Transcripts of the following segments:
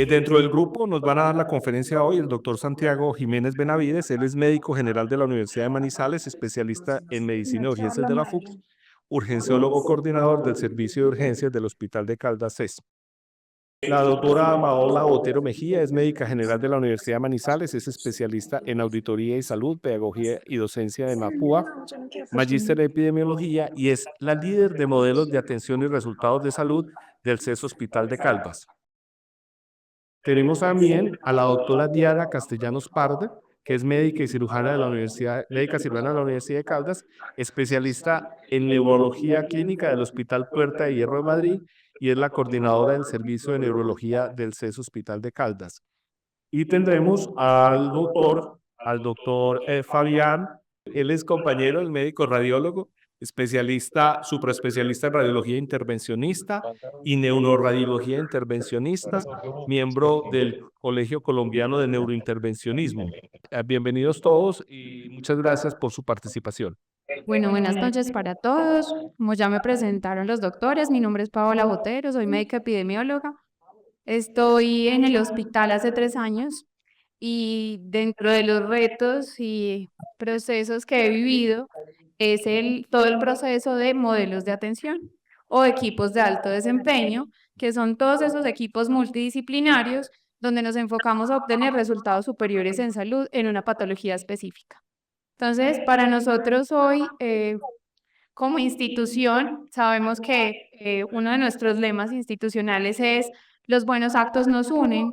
Dentro del grupo nos van a dar la conferencia hoy el doctor Santiago Jiménez Benavides. Él es médico general de la Universidad de Manizales, especialista en medicina de urgencias de la FUCS, urgenciólogo coordinador del servicio de urgencias del Hospital de Caldas CES. La doctora Paola Botero Mejía es médica general de la Universidad de Manizales, es especialista en auditoría y salud, pedagogía y docencia de MAPUA, magíster en epidemiología y es la líder de modelos de atención y resultados de salud del CES Hospital de Caldas. Tenemos también a la doctora Diana Castellanos Parda, que es médica y cirujana de la Universidad de Caldas, especialista en neurología clínica del Hospital Puerta de Hierro de Madrid y es la coordinadora del servicio de neurología del CES Hospital de Caldas. Y tendremos al doctor Fabián. Él es compañero del médico radiólogo, especialista, supraespecialista en radiología intervencionista y neuroradiología intervencionista, miembro del Colegio Colombiano de Neurointervencionismo. Bienvenidos todos y muchas gracias por su participación. Bueno, buenas noches para todos. Como ya me presentaron los doctores, mi nombre es Paola Botero, soy médica epidemióloga. Estoy en el hospital hace 3 años y dentro de los retos y procesos que he vivido es todo el proceso de modelos de atención o equipos de alto desempeño, que son todos esos equipos multidisciplinarios donde nos enfocamos a obtener resultados superiores en salud en una patología específica. Entonces, para nosotros hoy, como institución, sabemos que uno de nuestros lemas institucionales es los buenos actos nos unen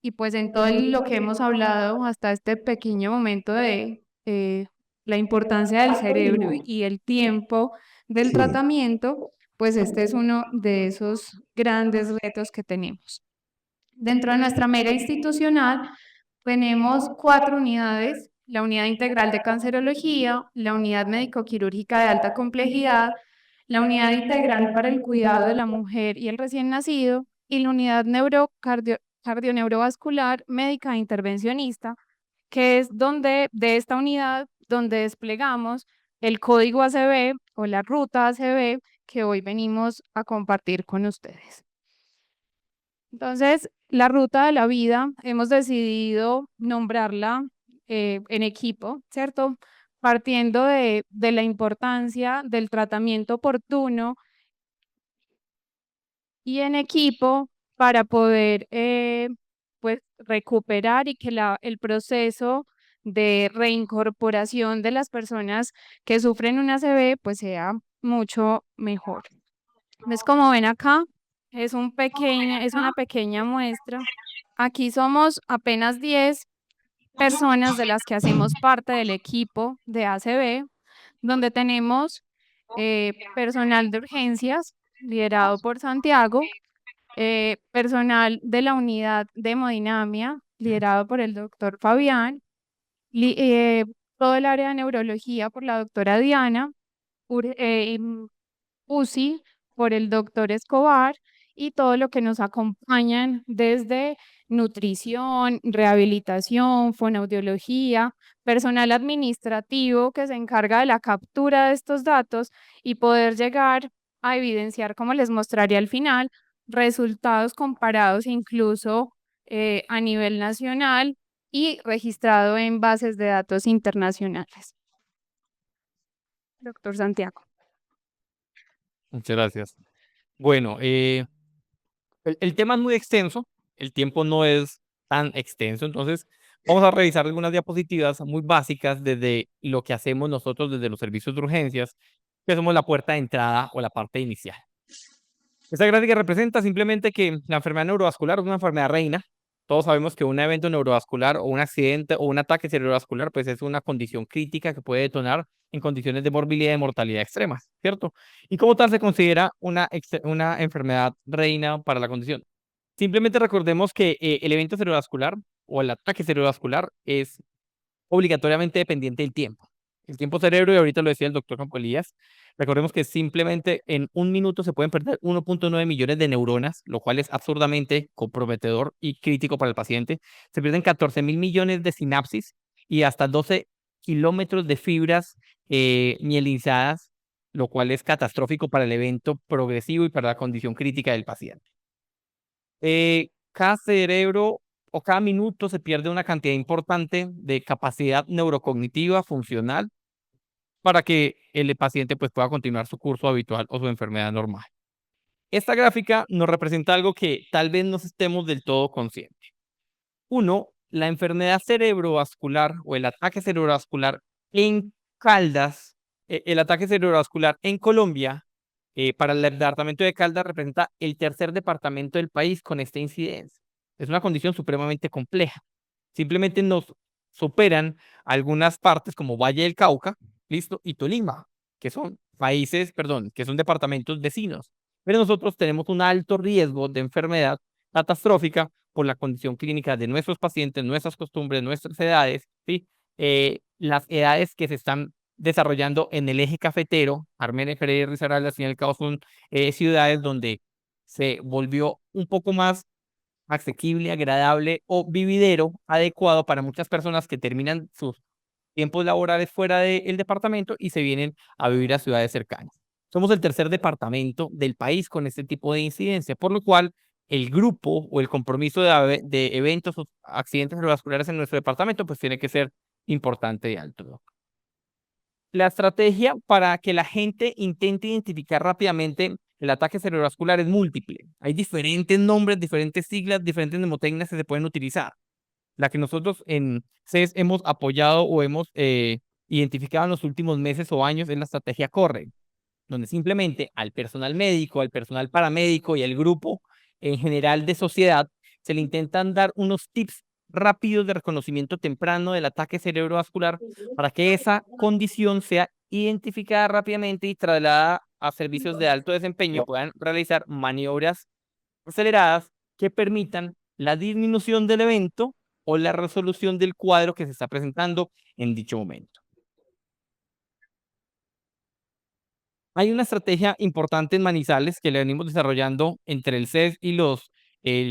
y pues en todo lo que hemos hablado hasta este pequeño momento de la importancia del cerebro y el tiempo del tratamiento, pues este es uno de esos grandes retos que tenemos. Dentro de nuestra mega institucional tenemos 4 unidades: la unidad integral de cancerología, la unidad médico-quirúrgica de alta complejidad, la unidad integral para el cuidado de la mujer y el recién nacido, y la unidad cardioneurovascular médica e intervencionista, que es donde, de esta unidad, donde desplegamos el código ACV o la ruta ACV que hoy venimos a compartir con ustedes. Entonces, la ruta de la vida hemos decidido nombrarla en equipo, ¿cierto? Partiendo de la importancia del tratamiento oportuno y en equipo para poder pues, recuperar y que el proceso de reincorporación de las personas que sufren una ACV pues sea mucho mejor. ¿Ves? Como ven acá, es una pequeña muestra. Aquí somos apenas 10 personas de las que hacemos parte del equipo de ACV, donde tenemos personal de urgencias, liderado por Santiago, personal de la unidad de hemodinamia, liderado por el doctor Fabián, todo el área de neurología por la doctora Diana, UCI por el doctor Escobar y todo lo que nos acompañan desde nutrición, rehabilitación, fonoaudiología, personal administrativo que se encarga de la captura de estos datos y poder llegar a evidenciar, como les mostraré al final, resultados comparados incluso a nivel nacional y registrado en bases de datos internacionales. Doctor Santiago. Muchas gracias. Bueno, el tema es muy extenso, el tiempo no es tan extenso, entonces vamos a revisar algunas diapositivas muy básicas desde lo que hacemos nosotros desde los servicios de urgencias, que somos la puerta de entrada o la parte inicial. Esta gráfica representa simplemente que la enfermedad neurovascular es una enfermedad reina. Todos sabemos que un evento neurovascular o un accidente o un ataque cerebrovascular pues es una condición crítica que puede detonar en condiciones de morbilidad y mortalidad extremas, ¿cierto? Y como tal se considera una enfermedad reina para la condición. Simplemente recordemos que el evento cerebrovascular o el ataque cerebrovascular es obligatoriamente dependiente del tiempo. El tiempo cerebro, y ahorita lo decía el doctor Campo Elías, recordemos que simplemente en un minuto se pueden perder 1.9 millones de neuronas, lo cual es absurdamente comprometedor y crítico para el paciente. Se pierden 14.000 millones de sinapsis y hasta 12 kilómetros de fibras mielinizadas, lo cual es catastrófico para el evento progresivo y para la condición crítica del paciente. cada cerebro o cada minuto se pierde una cantidad importante de capacidad neurocognitiva funcional para que el paciente pues, pueda continuar su curso habitual o su enfermedad normal. Esta gráfica nos representa algo que tal vez no estemos del todo conscientes. Uno, la enfermedad cerebrovascular o el ataque cerebrovascular en Caldas, el ataque cerebrovascular en Colombia, para el departamento de Caldas representa el tercer departamento del país con esta incidencia. Es una condición supremamente compleja. Simplemente nos superan algunas partes como Valle del Cauca, listo, y Tolima, que son países, perdón, que son departamentos vecinos. Pero nosotros tenemos un alto riesgo de enfermedad catastrófica por la condición clínica de nuestros pacientes, nuestras costumbres, nuestras edades, ¿sí? Las edades que se están desarrollando en el eje cafetero, Armenia, Pereira y Risaralda, al fin y al cabo son ciudades donde se volvió un poco más asequible, agradable o vividero adecuado para muchas personas que terminan sus tiempos laborales fuera del departamento y se vienen a vivir a ciudades cercanas. Somos el tercer departamento del país con este tipo de incidencia, por lo cual el grupo o el compromiso de eventos o accidentes cerebrovasculares en nuestro departamento pues tiene que ser importante y alto, ¿no? La estrategia para que la gente intente identificar rápidamente el ataque cerebrovascular es múltiple. Hay diferentes nombres, diferentes siglas, diferentes mnemotecnias que se pueden utilizar. La que nosotros en CES hemos apoyado o hemos identificado en los últimos meses o años es la estrategia CORRE, donde simplemente al personal médico, al personal paramédico y al grupo en general de sociedad se le intentan dar unos tips rápidos de reconocimiento temprano del ataque cerebrovascular para que esa condición sea identificada rápidamente y trasladada a servicios de alto desempeño y puedan realizar maniobras aceleradas que permitan la disminución del evento o la resolución del cuadro que se está presentando en dicho momento. Hay una estrategia importante en Manizales que le venimos desarrollando entre el CES y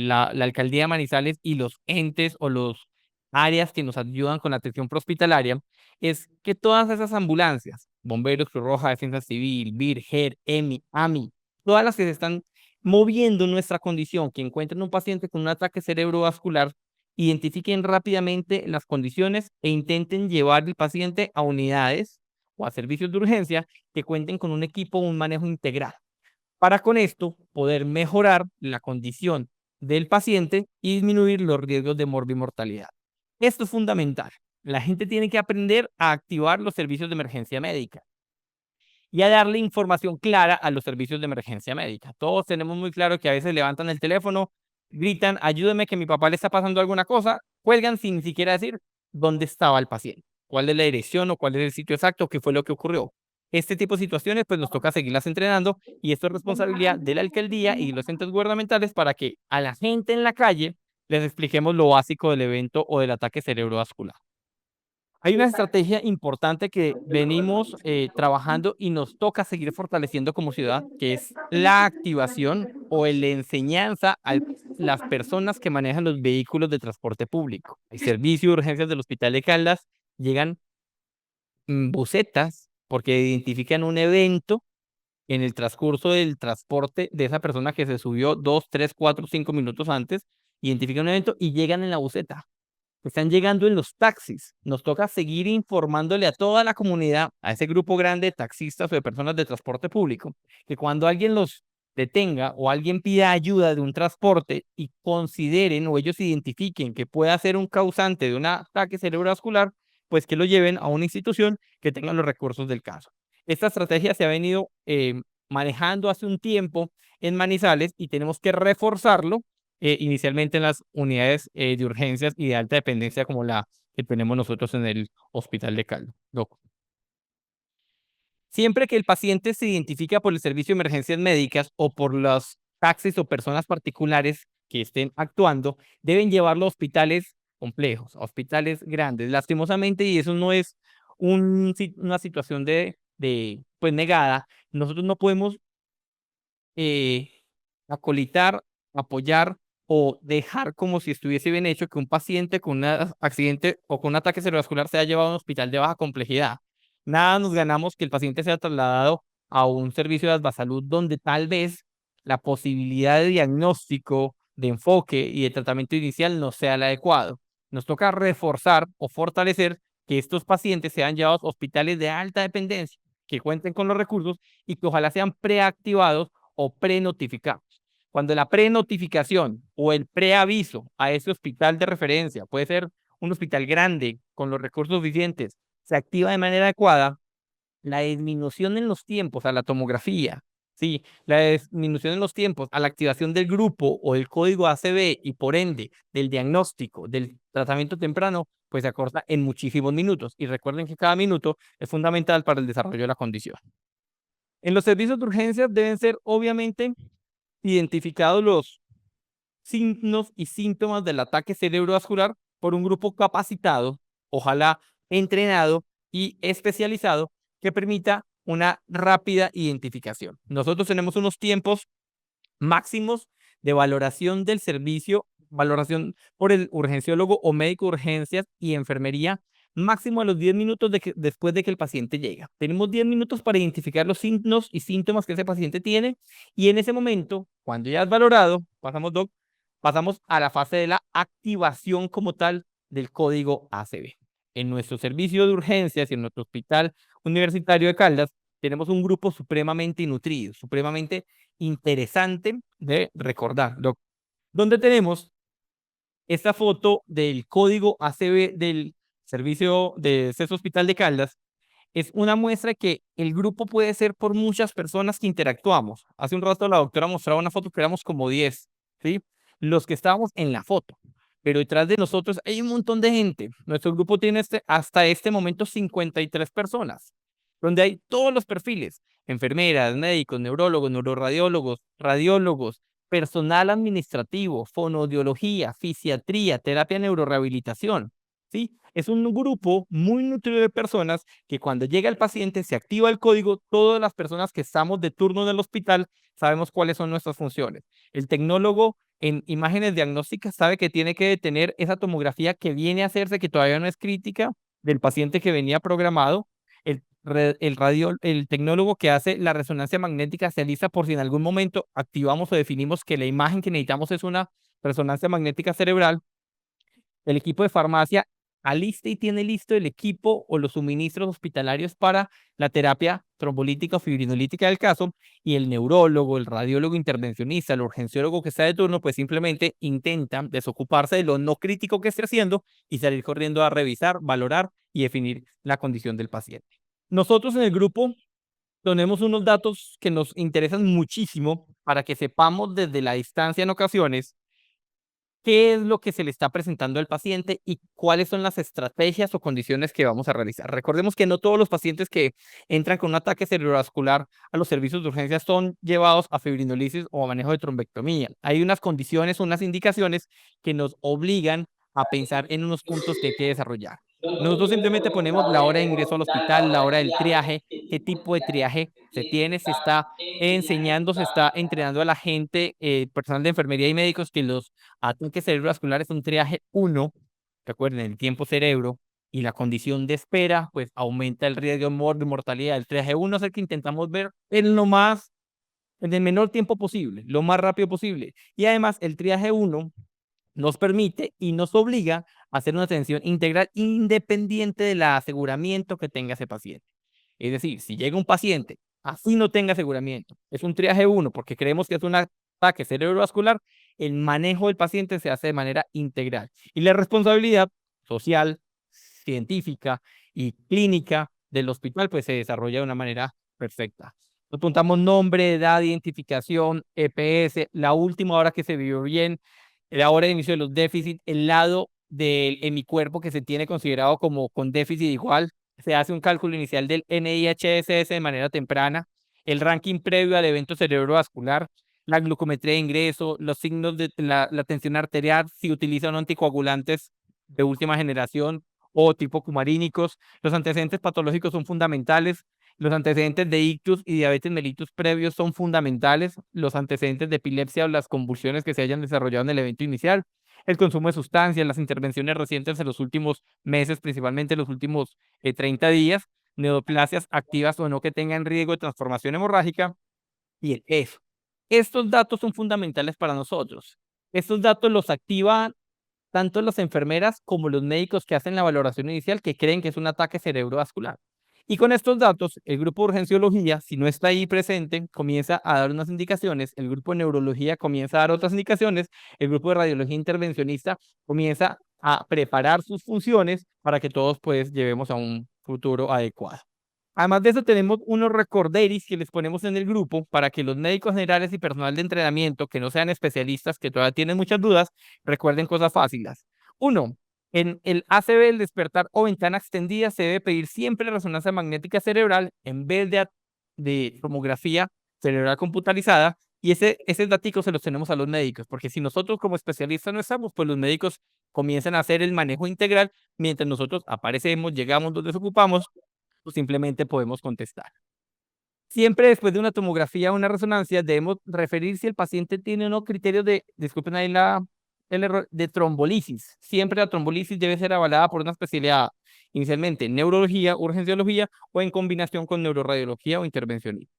la alcaldía de Manizales y los entes o los áreas que nos ayudan con la atención prehospitalaria, es que todas esas ambulancias, bomberos, Cruz Roja, Defensa Civil, BIR, GER, EMI, AMI, todas las que se están moviendo en nuestra condición, que encuentren un paciente con un ataque cerebrovascular, identifiquen rápidamente las condiciones e intenten llevar el paciente a unidades o a servicios de urgencia que cuenten con un equipo o un manejo integral, para con esto poder mejorar la condición del paciente y disminuir los riesgos de morbimortalidad. Esto es fundamental. La gente tiene que aprender a activar los servicios de emergencia médica y a darle información clara a los servicios de emergencia médica. Todos tenemos muy claro que a veces levantan el teléfono, gritan, ayúdeme que a mi papá le está pasando alguna cosa, cuelgan sin ni siquiera decir dónde estaba el paciente, cuál es la dirección o cuál es el sitio exacto, qué fue lo que ocurrió. Este tipo de situaciones pues nos toca seguirlas entrenando y esto es responsabilidad de la alcaldía y los entes gubernamentales para que a la gente en la calle les expliquemos lo básico del evento o del ataque cerebrovascular. Hay una estrategia importante que venimos trabajando y nos toca seguir fortaleciendo como ciudad, que es la activación o la enseñanza a las personas que manejan los vehículos de transporte público. El servicio de urgencias del Hospital de Caldas llegan busetas porque identifican un evento en el transcurso del transporte de esa persona que se subió 2, 3, 4, 5 minutos antes, identifican un evento y llegan en la buseta. Están llegando en los taxis. Nos toca seguir informándole a toda la comunidad, a ese grupo grande de taxistas o de personas de transporte público, que cuando alguien los detenga o alguien pida ayuda de un transporte y consideren o ellos identifiquen que pueda ser un causante de un ataque cerebrovascular, pues que lo lleven a una institución que tenga los recursos del caso. Esta estrategia se ha venido manejando hace un tiempo en Manizales y tenemos que reforzarlo inicialmente en las unidades de urgencias y de alta dependencia como la que tenemos nosotros en el Hospital de Caldas. Siempre que el paciente se identifica por el servicio de emergencias médicas o por los taxis o personas particulares que estén actuando, deben llevarlo a hospitales complejos, a hospitales grandes. Lastimosamente, y eso no es una situación pues negada, nosotros no podemos eh, acolitar, apoyar o dejar como si estuviese bien hecho que un paciente con un accidente o con un ataque cerebrovascular sea llevado a un hospital de baja complejidad. Nada nos ganamos que el paciente sea trasladado a un servicio de Asbasalud donde tal vez la posibilidad de diagnóstico de enfoque y de tratamiento inicial no sea el adecuado. Nos toca reforzar o fortalecer que estos pacientes sean llevados a hospitales de alta dependencia, que cuenten con los recursos y que ojalá sean preactivados o prenotificados. Cuando la prenotificación o el preaviso a ese hospital de referencia, puede ser un hospital grande con los recursos suficientes, se activa de manera adecuada, la disminución en los tiempos a la tomografía, sí, la disminución en los tiempos a la activación del grupo o del código ACV y por ende del diagnóstico, del tratamiento temprano, pues se acorta en muchísimos minutos. Y recuerden que cada minuto es fundamental para el desarrollo de la condición. En los servicios de urgencias deben ser obviamente identificados los signos y síntomas del ataque cerebrovascular por un grupo capacitado, ojalá entrenado y especializado, que permita una rápida identificación. Nosotros tenemos unos tiempos máximos de valoración del servicio, valoración por el urgenciólogo o médico de urgencias y enfermería, máximo a los 10 minutos después de que el paciente llega. Tenemos 10 minutos para identificar los signos y síntomas que ese paciente tiene y en ese momento, cuando ya es valorado, pasamos a la fase de la activación como tal del código ACV. En nuestro servicio de urgencias y en nuestro hospital universitario de Caldas, tenemos un grupo supremamente nutrido, supremamente interesante de recordar, donde tenemos esta foto del código ACV del servicio de CES Hospital de Caldas. Es una muestra que el grupo puede ser por muchas personas que interactuamos. Hace un rato la doctora mostraba una foto que éramos como 10, ¿sí? Los que estábamos en la foto, pero detrás de nosotros hay un montón de gente. Nuestro grupo tiene hasta este momento 53 personas, donde hay todos los perfiles, enfermeras, médicos, neurólogos, neuroradiólogos, radiólogos, personal administrativo, fonoaudiología, fisiatría, terapia neurorehabilitación, ¿sí? Es un grupo muy nutrido de personas que cuando llega el paciente se activa el código, todas las personas que estamos de turno en el hospital sabemos cuáles son nuestras funciones. El tecnólogo en imágenes diagnósticas sabe que tiene que detener esa tomografía que viene a hacerse, que todavía no es crítica, del paciente que venía programado. El tecnólogo que hace la resonancia magnética se alista por si en algún momento activamos o definimos que la imagen que necesitamos es una resonancia magnética cerebral. El equipo de farmacia alista y tiene listo el equipo o los suministros hospitalarios para la terapia trombolítica o fibrinolítica del caso, y el neurólogo, el radiólogo intervencionista, el urgenciólogo que está de turno, pues simplemente intentan desocuparse de lo no crítico que esté haciendo y salir corriendo a revisar, valorar y definir la condición del paciente. Nosotros en el grupo tenemos unos datos que nos interesan muchísimo para que sepamos desde la distancia en ocasiones qué es lo que se le está presentando al paciente y cuáles son las estrategias o condiciones que vamos a realizar. Recordemos que no todos los pacientes que entran con un ataque cerebrovascular a los servicios de urgencia son llevados a fibrinolisis o a manejo de trombectomía. Hay unas condiciones, unas indicaciones que nos obligan a pensar en unos puntos que hay que desarrollar. Nosotros simplemente ponemos la hora de ingreso al hospital, la hora del triaje, qué tipo de triaje se tiene, se está enseñando, se está entrenando a la gente, personal de enfermería y médicos, que los ataques cerebrovasculares son triaje 1, recuerden, el tiempo cerebro y la condición de espera, pues aumenta el riesgo de mortalidad. El triaje 1 es el que intentamos ver en el menor tiempo posible, lo más rápido posible. Y además, el triaje 1 nos permite y nos obliga a hacer una atención integral independiente del aseguramiento que tenga ese paciente. Es decir, si llega un paciente, así no tenga aseguramiento, es un triaje 1 porque creemos que es un ataque cerebrovascular, el manejo del paciente se hace de manera integral. Y la responsabilidad social, científica y clínica del hospital, pues se desarrolla de una manera perfecta. Nos apuntamos nombre, edad, identificación, EPS, la última hora que se vivió bien, la hora de inicio de los déficits, el lado del hemicuerpo que se tiene considerado como con déficit igual. Se hace un cálculo inicial del NIHSS de manera temprana, el ranking previo al evento cerebrovascular, la glucometría de ingreso, los signos de la tensión arterial, si utilizan anticoagulantes de última generación o tipo cumarínicos. Los antecedentes patológicos son fundamentales. Los antecedentes de ictus y diabetes mellitus previos son fundamentales. Los antecedentes de epilepsia o las convulsiones que se hayan desarrollado en el evento inicial. El consumo de sustancias, las intervenciones recientes en los últimos meses, principalmente en los últimos 30 días, neoplasias activas o no que tengan riesgo de transformación hemorrágica y el peso. Estos datos son fundamentales para nosotros. Estos datos los activan tanto las enfermeras como los médicos que hacen la valoración inicial, que creen que es un ataque cerebrovascular. Y con estos datos, el grupo de urgenciología, si no está ahí presente, comienza a dar unas indicaciones, el grupo de neurología comienza a dar otras indicaciones, el grupo de radiología intervencionista comienza a preparar sus funciones para que todos pues llevemos a un futuro adecuado. Además de eso, tenemos unos recorderis que les ponemos en el grupo para que los médicos generales y personal de entrenamiento, que no sean especialistas, que todavía tienen muchas dudas, recuerden cosas fáciles. Uno, en el ACV, el despertar o ventana extendida, se debe pedir siempre resonancia magnética cerebral en vez de tomografía cerebral computarizada. Y ese datico se los tenemos a los médicos, porque si nosotros como especialistas no estamos, pues los médicos comienzan a hacer el manejo integral mientras nosotros aparecemos, llegamos, nos desocupamos o simplemente podemos contestar. Siempre después de una tomografía o una resonancia debemos referir si el paciente tiene o no criterios de, disculpen ahí el error, de trombolisis. Siempre la trombolisis debe ser avalada por una especialidad, inicialmente neurología, urgenciología o en combinación con neuroradiología o intervencionismo.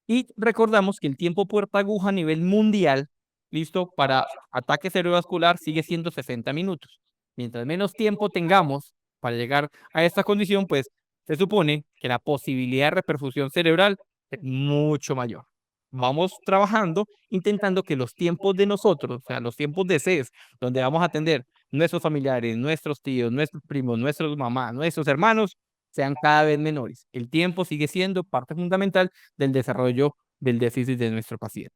Y recordamos que el tiempo puerta aguja a nivel mundial, listo, para ataque cerebrovascular sigue siendo 60 minutos. Mientras menos tiempo tengamos para llegar a esta condición, pues se supone que la posibilidad de reperfusión cerebral es mucho mayor. Vamos trabajando, intentando que los tiempos de nosotros, o sea, los tiempos de CES, donde vamos a atender nuestros familiares, nuestros tíos, nuestros primos, nuestros mamás, nuestros hermanos, sean cada vez menores. El tiempo sigue siendo parte fundamental del desarrollo del déficit de nuestro paciente.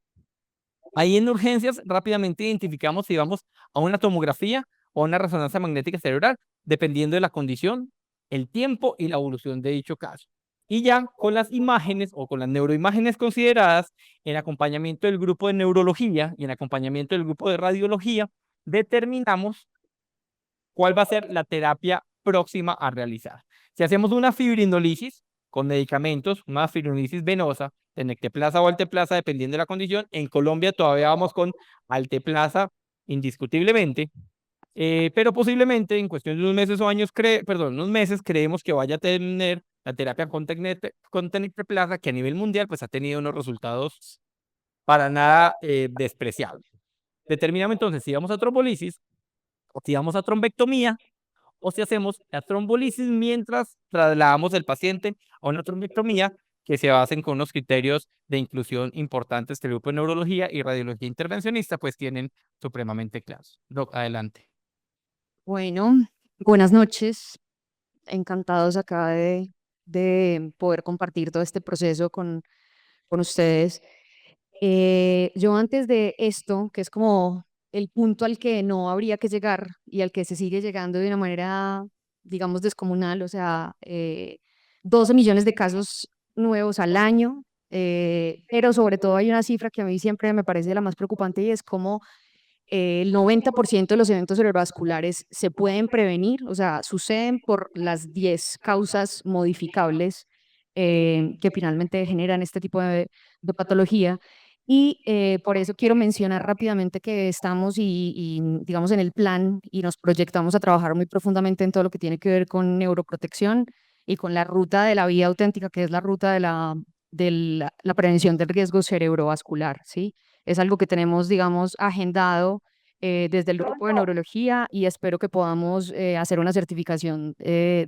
Ahí en urgencias rápidamente identificamos si vamos a una tomografía o a una resonancia magnética cerebral, dependiendo de la condición, el tiempo y la evolución de dicho caso. Y ya con las imágenes o con las neuroimágenes consideradas, en acompañamiento del grupo de neurología y en acompañamiento del grupo de radiología, determinamos cuál va a ser la terapia próxima a realizar. Si hacemos una fibrinolisis con medicamentos, una fibrinolisis venosa, tenecteplasa o alteplasa, dependiendo de la condición, en Colombia todavía vamos con alteplasa indiscutiblemente, pero posiblemente en cuestión de unos meses o años, unos meses creemos que vaya a tener la terapia con tenecteplasa, que a nivel mundial pues ha tenido unos resultados para nada despreciables. Determinamos entonces si vamos a trombolisis o si vamos a trombectomía o si hacemos la trombolisis mientras trasladamos el paciente a una trombectomía que se basen con unos criterios de inclusión importantes que el grupo de neurología y radiología intervencionista pues tienen supremamente claros. Doc, adelante. Bueno, buenas noches. Encantados acá de poder compartir todo este proceso con ustedes. Yo antes de esto, que es como el punto al que no habría que llegar y al que se sigue llegando de una manera, digamos, descomunal, o sea, 12 millones de casos nuevos al año, pero sobre todo hay una cifra que a mí siempre me parece la más preocupante y es como el 90% de los eventos cerebrovasculares se pueden prevenir, o sea, suceden por las 10 causas modificables que finalmente generan este tipo de patología. Y por eso quiero mencionar rápidamente que estamos digamos, en el plan y nos proyectamos a trabajar muy profundamente en todo lo que tiene que ver con neuroprotección y con la ruta de la vía auténtica, que es la ruta de la prevención del riesgo cerebrovascular, ¿sí? Es algo que tenemos, digamos, agendado desde el grupo de neurología y espero que podamos hacer una certificación,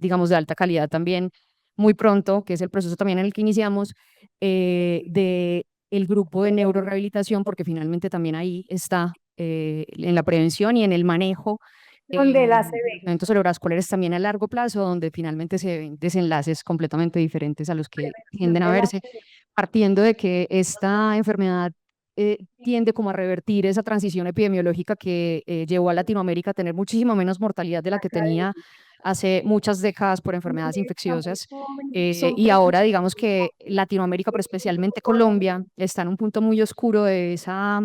digamos, de alta calidad también muy pronto, que es el proceso también en el que iniciamos, de el grupo de neurorehabilitación, porque finalmente también ahí está en la prevención y en el manejo Donde la se de eventos cerebrovasculares también a largo plazo, donde finalmente se ven desenlaces completamente diferentes a los que tienden a verse, partiendo de que esta enfermedad tiende como a revertir esa transición epidemiológica que llevó a Latinoamérica a tener muchísimo menos mortalidad de la que tenía hace muchas décadas por enfermedades infecciosas. Y ahora digamos que Latinoamérica, pero especialmente Colombia, está en un punto muy oscuro de esa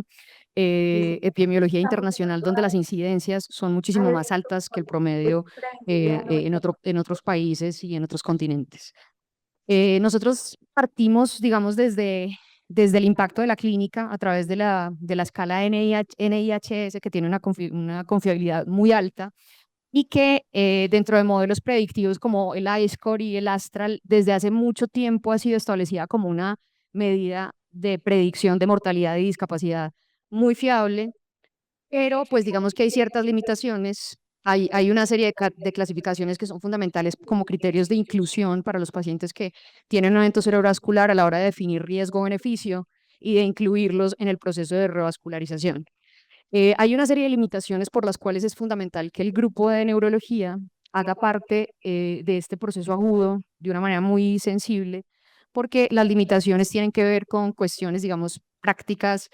epidemiología internacional, donde las incidencias son muchísimo más altas que el promedio en otros países y en otros continentes. Nosotros partimos, digamos, desde el impacto de la clínica a través de la escala NIHS, que tiene una confiabilidad muy alta y que dentro de modelos predictivos como el iScore y el Astral, desde hace mucho tiempo ha sido establecida como una medida de predicción de mortalidad y discapacidad muy fiable. pero pues digamos que hay ciertas limitaciones. Hay una serie de clasificaciones que son fundamentales como criterios de inclusión para los pacientes que tienen un evento cerebrovascular a la hora de definir riesgo-beneficio y de incluirlos en el proceso de revascularización. Hay una serie de limitaciones por las cuales es fundamental que el grupo de neurología haga parte de este proceso agudo de una manera muy sensible, porque las limitaciones tienen que ver con cuestiones, digamos, prácticas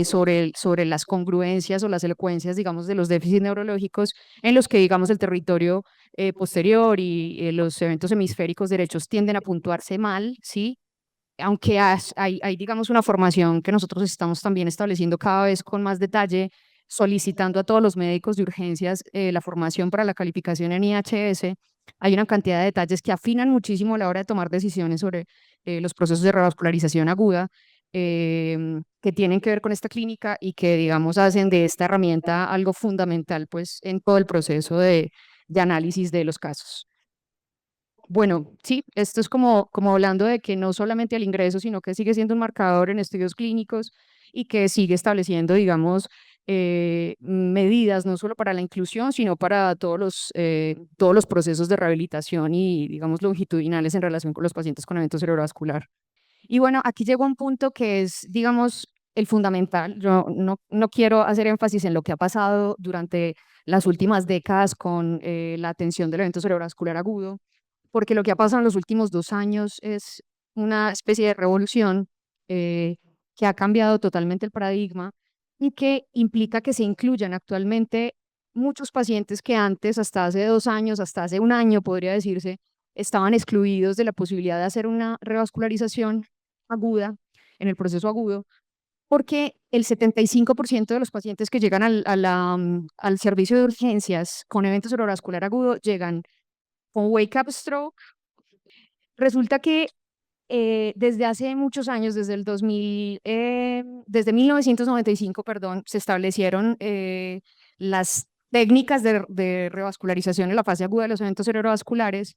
sobre las congruencias o las elocuencias, digamos, de los déficits neurológicos en los que, digamos, el territorio posterior y los eventos hemisféricos derechos tienden a puntuarse mal, ¿sí? Aunque hay, digamos, una formación que nosotros estamos también estableciendo cada vez con más detalle, solicitando a todos los médicos de urgencias la formación para la calificación en IHS, hay una cantidad de detalles que afinan muchísimo a la hora de tomar decisiones sobre los procesos de revascularización aguda que tienen que ver con esta clínica y que, digamos, hacen de esta herramienta algo fundamental, pues, en todo el proceso de análisis de los casos. Bueno, sí, esto es como hablando de que no solamente el ingreso, sino que sigue siendo un marcador en estudios clínicos y que sigue estableciendo, digamos, medidas no solo para la inclusión, sino para todos los procesos de rehabilitación y, digamos, longitudinales en relación con los pacientes con evento cerebrovascular. Y bueno, aquí llegó un punto que es, digamos, el fundamental. Yo no quiero hacer énfasis en lo que ha pasado durante las últimas décadas con la atención del evento cerebrovascular agudo, porque lo que ha pasado en los últimos 2 años es una especie de revolución eh, que ha cambiado totalmente el paradigma y que implica que se incluyan actualmente muchos pacientes que antes, hasta hace 2 años, hasta hace un año, podría decirse, estaban excluidos de la posibilidad de hacer una revascularización aguda, en el proceso agudo, porque el 75% de los pacientes que llegan al servicio de urgencias con evento cerebrovascular agudo llegan con wake up stroke. Resulta que desde hace muchos años, desde 1995, perdón, se establecieron las técnicas de revascularización en la fase aguda de los eventos cerebrovasculares,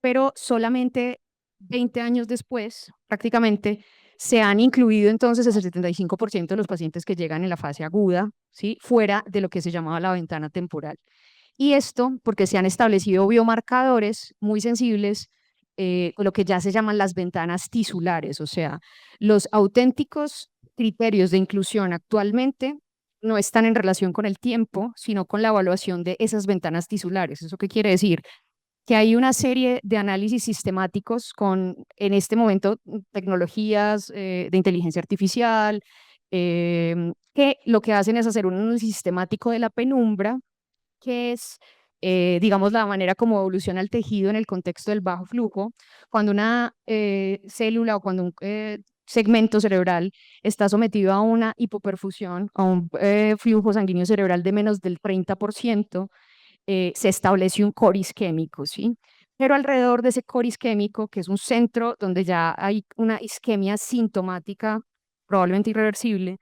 pero solamente 20 años después, prácticamente, se han incluido entonces el 75% de los pacientes que llegan en la fase aguda, ¿sí? Fuera de lo que se llamaba la ventana temporal. Y esto porque se han establecido biomarcadores muy sensibles, lo que ya se llaman las ventanas tisulares, o sea, los auténticos criterios de inclusión actualmente no están en relación con el tiempo, sino con la evaluación de esas ventanas tisulares. ¿Eso qué quiere decir? Que hay una serie de análisis sistemáticos con, en este momento, tecnologías de inteligencia artificial, que lo que hacen es hacer un análisis sistemático de la penumbra que es, digamos, la manera como evoluciona el tejido en el contexto del bajo flujo, cuando una célula o cuando un segmento cerebral está sometido a una hipoperfusión, a un flujo sanguíneo cerebral de menos del 30%, se establece un core isquémico, ¿sí? Pero alrededor de ese core isquémico, que es un centro donde ya hay una isquemia sintomática, probablemente irreversible,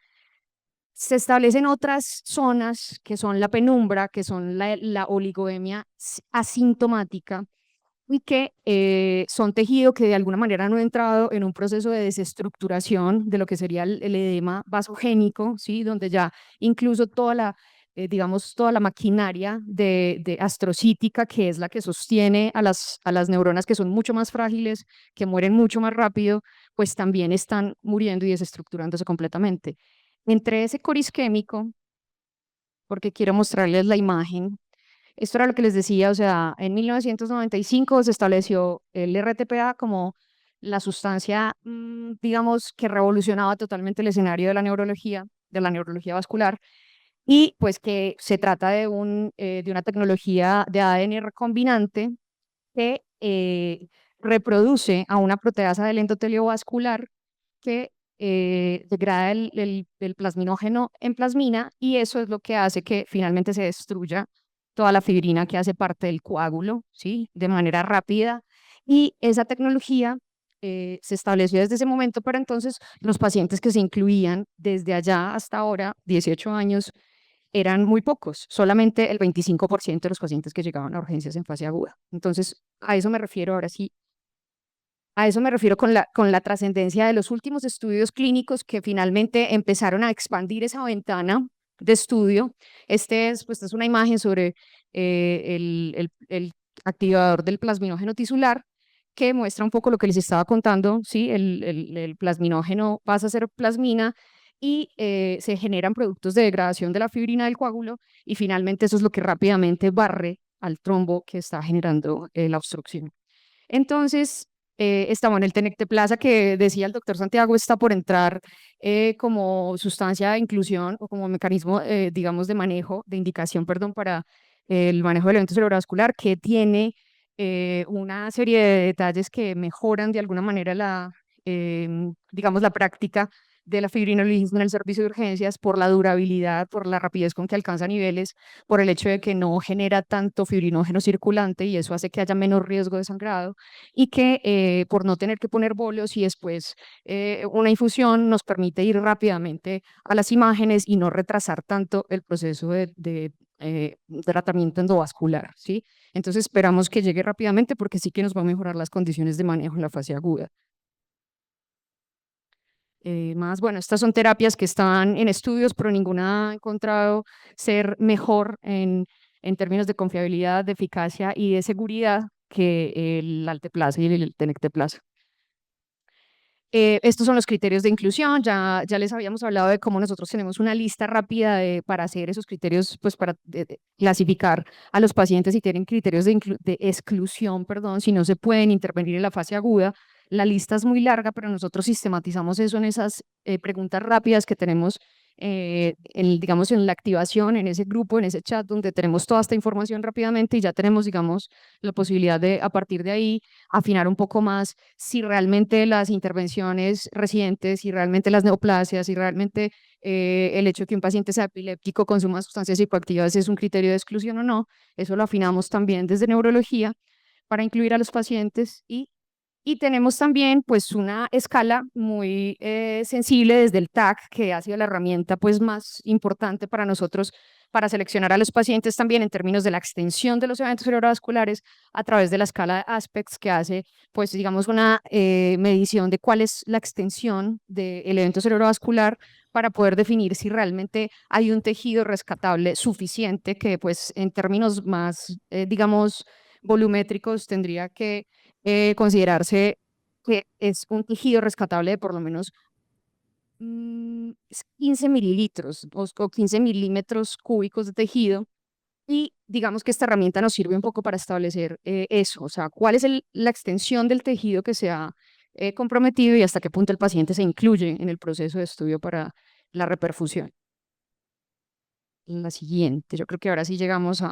se establecen otras zonas que son la penumbra, que son la oligoemia asintomática y que son tejido que de alguna manera no ha entrado en un proceso de desestructuración de lo que sería el edema vasogénico, ¿sí? Donde ya incluso digamos, toda la maquinaria de astrocítica, que es la que sostiene a las neuronas que son mucho más frágiles, que mueren mucho más rápido, pues también están muriendo y desestructurándose completamente. Entre ese core isquémico, porque quiero mostrarles la imagen, esto era lo que les decía, o sea, en 1995 se estableció el RTPA como la sustancia, digamos, que revolucionaba totalmente el escenario de la neurología vascular, y pues que se trata de una tecnología de ADN recombinante que reproduce a una proteasa del endotelio vascular que degrada el plasminógeno en plasmina y eso es lo que hace que finalmente se destruya toda la fibrina que hace parte del coágulo, ¿sí? De manera rápida. Y esa tecnología se estableció desde ese momento, pero entonces los pacientes que se incluían desde allá hasta ahora, 18 años, eran muy pocos, solamente el 25% de los pacientes que llegaban a urgencias en fase aguda. Entonces, a eso me refiero ahora sí, a eso me refiero con la trascendencia de los últimos estudios clínicos que finalmente empezaron a expandir esa ventana de estudio. Pues, es una imagen sobre el activador del plasminógeno tisular que muestra un poco lo que les estaba contando, ¿sí? El plasminógeno pasa a ser plasmina y se generan productos de degradación de la fibrina del coágulo y finalmente eso es lo que rápidamente barre al trombo que está generando la obstrucción. Entonces, está el tenecteplasa que decía el doctor Santiago, está por entrar como sustancia de inclusión o como mecanismo, digamos, de manejo, de indicación, perdón, para el manejo del evento cerebrovascular, que tiene una serie de detalles que mejoran de alguna manera digamos, la práctica de la fibrinolisis en el servicio de urgencias por la durabilidad, por la rapidez con que alcanza niveles, por el hecho de que no genera tanto fibrinógeno circulante y eso hace que haya menos riesgo de sangrado y que por no tener que poner bolos y después una infusión nos permite ir rápidamente a las imágenes y no retrasar tanto el proceso de tratamiento endovascular, ¿sí? Entonces esperamos que llegue rápidamente porque sí que nos va a mejorar las condiciones de manejo en la fase aguda. Bueno, estas son terapias que están en estudios, pero ninguna ha encontrado ser mejor en términos de confiabilidad, de eficacia y de seguridad que el alteplasa y el tenecteplasa. Estos son los criterios de inclusión. Ya les habíamos hablado de cómo nosotros tenemos una lista rápida para hacer esos criterios, pues para clasificar a los pacientes si tienen criterios de exclusión, perdón, si no se pueden intervenir en la fase aguda. La lista es muy larga, pero nosotros sistematizamos eso en esas preguntas rápidas que tenemos, digamos, en la activación, en ese grupo, en ese chat, donde tenemos toda esta información rápidamente y ya tenemos, digamos, la posibilidad de, a partir de ahí, afinar un poco más si realmente las intervenciones recientes, si realmente las neoplasias, si realmente el hecho de que un paciente sea epiléptico consuma sustancias psicoactivas es un criterio de exclusión o no. Eso lo afinamos también desde neurología para incluir a los pacientes y tenemos también pues una escala muy sensible desde el TAC, que ha sido la herramienta pues más importante para nosotros para seleccionar a los pacientes también en términos de la extensión de los eventos cerebrovasculares a través de la escala de Aspects que hace pues digamos una medición de cuál es la extensión del evento cerebrovascular para poder definir si realmente hay un tejido rescatable suficiente que pues en términos más digamos volumétricos tendría que considerarse que es un tejido rescatable de por lo menos 15 mililitros o 15 milímetros cúbicos de tejido. Y digamos que esta herramienta nos sirve un poco para establecer eso, o sea, cuál es la extensión del tejido que se ha comprometido y hasta qué punto el paciente se incluye en el proceso de estudio para la reperfusión. La siguiente, yo creo que ahora sí llegamos a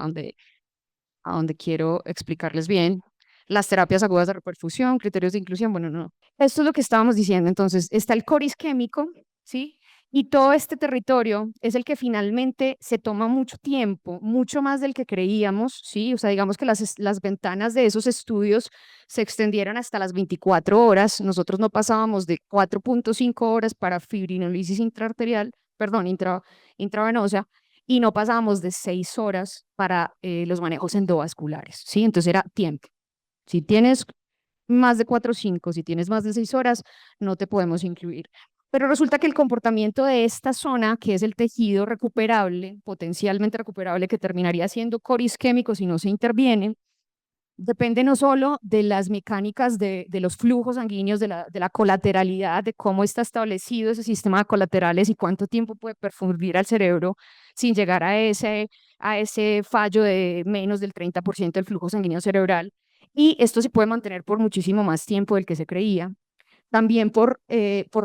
donde quiero explicarles bien. Las terapias agudas de reperfusión, criterios de inclusión, bueno, no. Esto es lo que estábamos diciendo. Entonces, está el core isquémico, ¿sí? Y todo este territorio es el que finalmente se toma mucho tiempo, mucho más del que creíamos, ¿sí? O sea, digamos que las ventanas de esos estudios se extendieron hasta las 24 horas. Nosotros no pasábamos de 4.5 horas para fibrinolisis intraarterial, perdón, intravenosa, y no pasábamos de 6 horas para los manejos endovasculares, ¿sí? Entonces era tiempo. Si tienes más de 4 o 5, si tienes más de 6 horas, no te podemos incluir. Pero resulta que el comportamiento de esta zona, que es el tejido recuperable, potencialmente recuperable, que terminaría siendo core isquémico si no se interviene, depende no solo de las mecánicas de los flujos sanguíneos, de la colateralidad, de cómo está establecido ese sistema de colaterales y cuánto tiempo puede perfundir al cerebro sin llegar a ese fallo de menos del 30% del flujo sanguíneo cerebral. Y esto se puede mantener por muchísimo más tiempo del que se creía. También por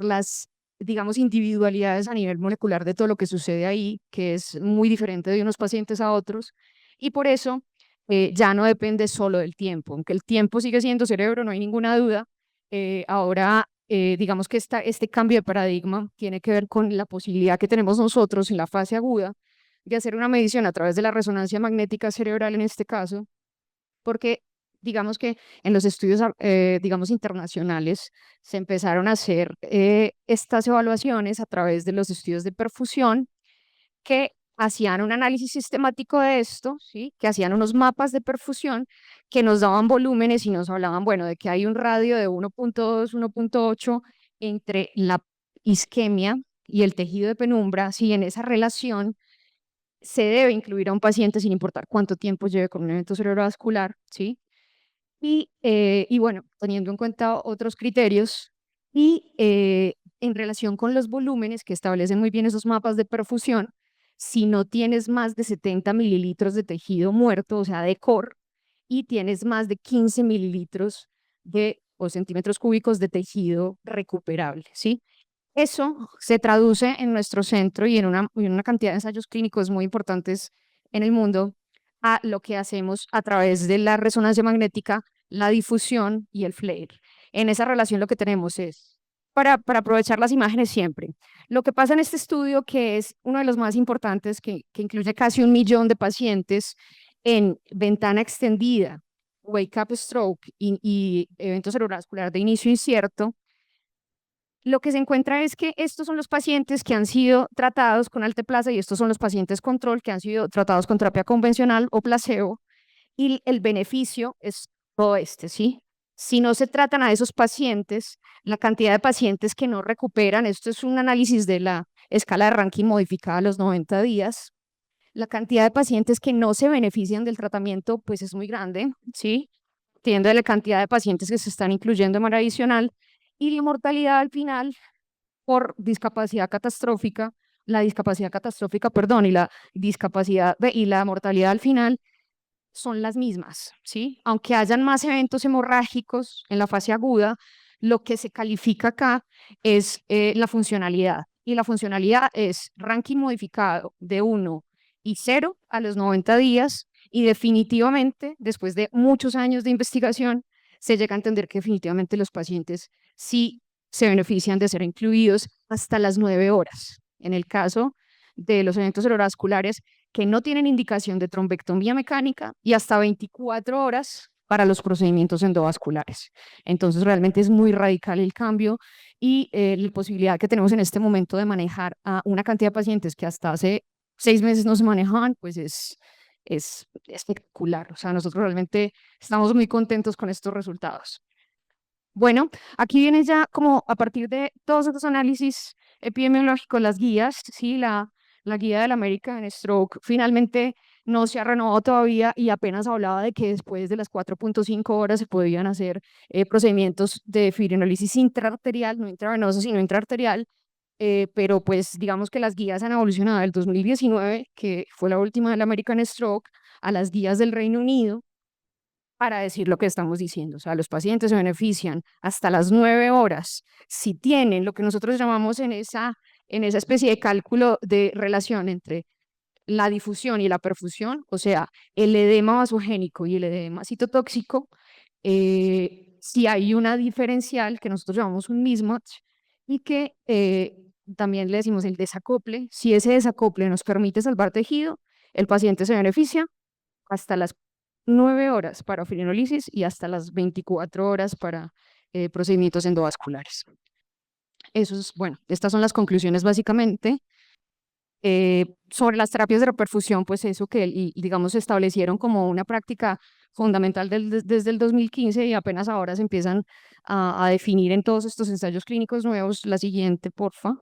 las, digamos, individualidades a nivel molecular de todo lo que sucede ahí, que es muy diferente de unos pacientes a otros. Y por eso ya no depende solo del tiempo, aunque el tiempo sigue siendo cerebro, no hay ninguna duda. Ahora, digamos que este cambio de paradigma tiene que ver con la posibilidad que tenemos nosotros en la fase aguda de hacer una medición a través de la resonancia magnética cerebral en este caso, porque digamos que en los estudios, digamos, internacionales se empezaron a hacer estas evaluaciones a través de los estudios de perfusión que hacían un análisis sistemático de esto, ¿sí? Que hacían unos mapas de perfusión que nos daban volúmenes y nos hablaban, bueno, de que hay un radio de 1.2, 1.8 entre la isquemia y el tejido de penumbra, si en esa relación se debe incluir a un paciente sin importar cuánto tiempo lleve con un evento cerebrovascular, ¿sí? Y bueno, teniendo en cuenta otros criterios y en relación con los volúmenes que establecen muy bien esos mapas de perfusión, si no tienes más de 70 mililitros de tejido muerto, o sea, de core, y tienes más de 15 mililitros o centímetros cúbicos de tejido recuperable, ¿sí? Eso se traduce en nuestro centro y en una cantidad de ensayos clínicos muy importantes en el mundo a lo que hacemos a través de la resonancia magnética, la difusión y el flare. En esa relación lo que tenemos es, para aprovechar las imágenes siempre, lo que pasa en este estudio, que es uno de los más importantes, que incluye casi 1 millón de pacientes en ventana extendida, wake up stroke y evento cerebrovascular de inicio incierto, lo que se encuentra es que estos son los pacientes que han sido tratados con alteplasa y estos son los pacientes control que han sido tratados con terapia convencional o placebo, y el beneficio es todo ¿sí? Si no se tratan a esos pacientes, la cantidad de pacientes que no recuperan, esto es un análisis de la escala de ranking modificada a los 90 días, la cantidad de pacientes que no se benefician del tratamiento pues es muy grande, ¿sí? Tiende a la cantidad de pacientes que se están incluyendo de manera adicional, y la mortalidad al final por discapacidad catastrófica, la discapacidad catastrófica, perdón, y la y la mortalidad al final son las mismas, ¿sí? Aunque hayan más eventos hemorrágicos en la fase aguda, lo que se califica acá es la funcionalidad. Y la funcionalidad es ranking modificado de 1 y 0 a los 90 días. Y definitivamente, después de muchos años de investigación, se llega a entender que definitivamente los pacientes sí se benefician de ser incluidos hasta las 9 horas. En el caso de los eventos cerebrovasculares que no tienen indicación de trombectomía mecánica, y hasta 24 horas para los procedimientos endovasculares. Entonces realmente es muy radical el cambio, y la posibilidad que tenemos en este momento de manejar a una cantidad de pacientes que hasta hace 6 meses no se manejaban, pues es espectacular. O sea, nosotros realmente estamos muy contentos con estos resultados. Bueno, aquí viene ya como a partir de todos estos análisis epidemiológicos, las guías, ¿sí? La guía del American Stroke finalmente no se ha renovado todavía y apenas hablaba de que después de las 4.5 horas se podían hacer procedimientos de fibrinolisis intraarterial, no intravenosa, sino intraarterial, pero pues digamos que las guías han evolucionado del 2019, que fue la última del American Stroke, a las guías del Reino Unido, para decir lo que estamos diciendo. O sea, los pacientes se benefician hasta las 9 horas si tienen lo que nosotros llamamos en esa especie de cálculo de relación entre la difusión y la perfusión, o sea, el edema vasogénico y el edema citotóxico, si hay una diferencial que nosotros llamamos un mismatch, y que también le decimos el desacople. Si ese desacople nos permite salvar tejido, el paciente se beneficia hasta las 9 horas para fibrinolisis y hasta las 24 horas para procedimientos endovasculares. Eso es, bueno, estas son las conclusiones básicamente. Sobre las terapias de reperfusión, pues eso que, digamos, se establecieron como una práctica fundamental desde el 2015, y apenas ahora se empiezan a definir en todos estos ensayos clínicos nuevos. La siguiente, porfa.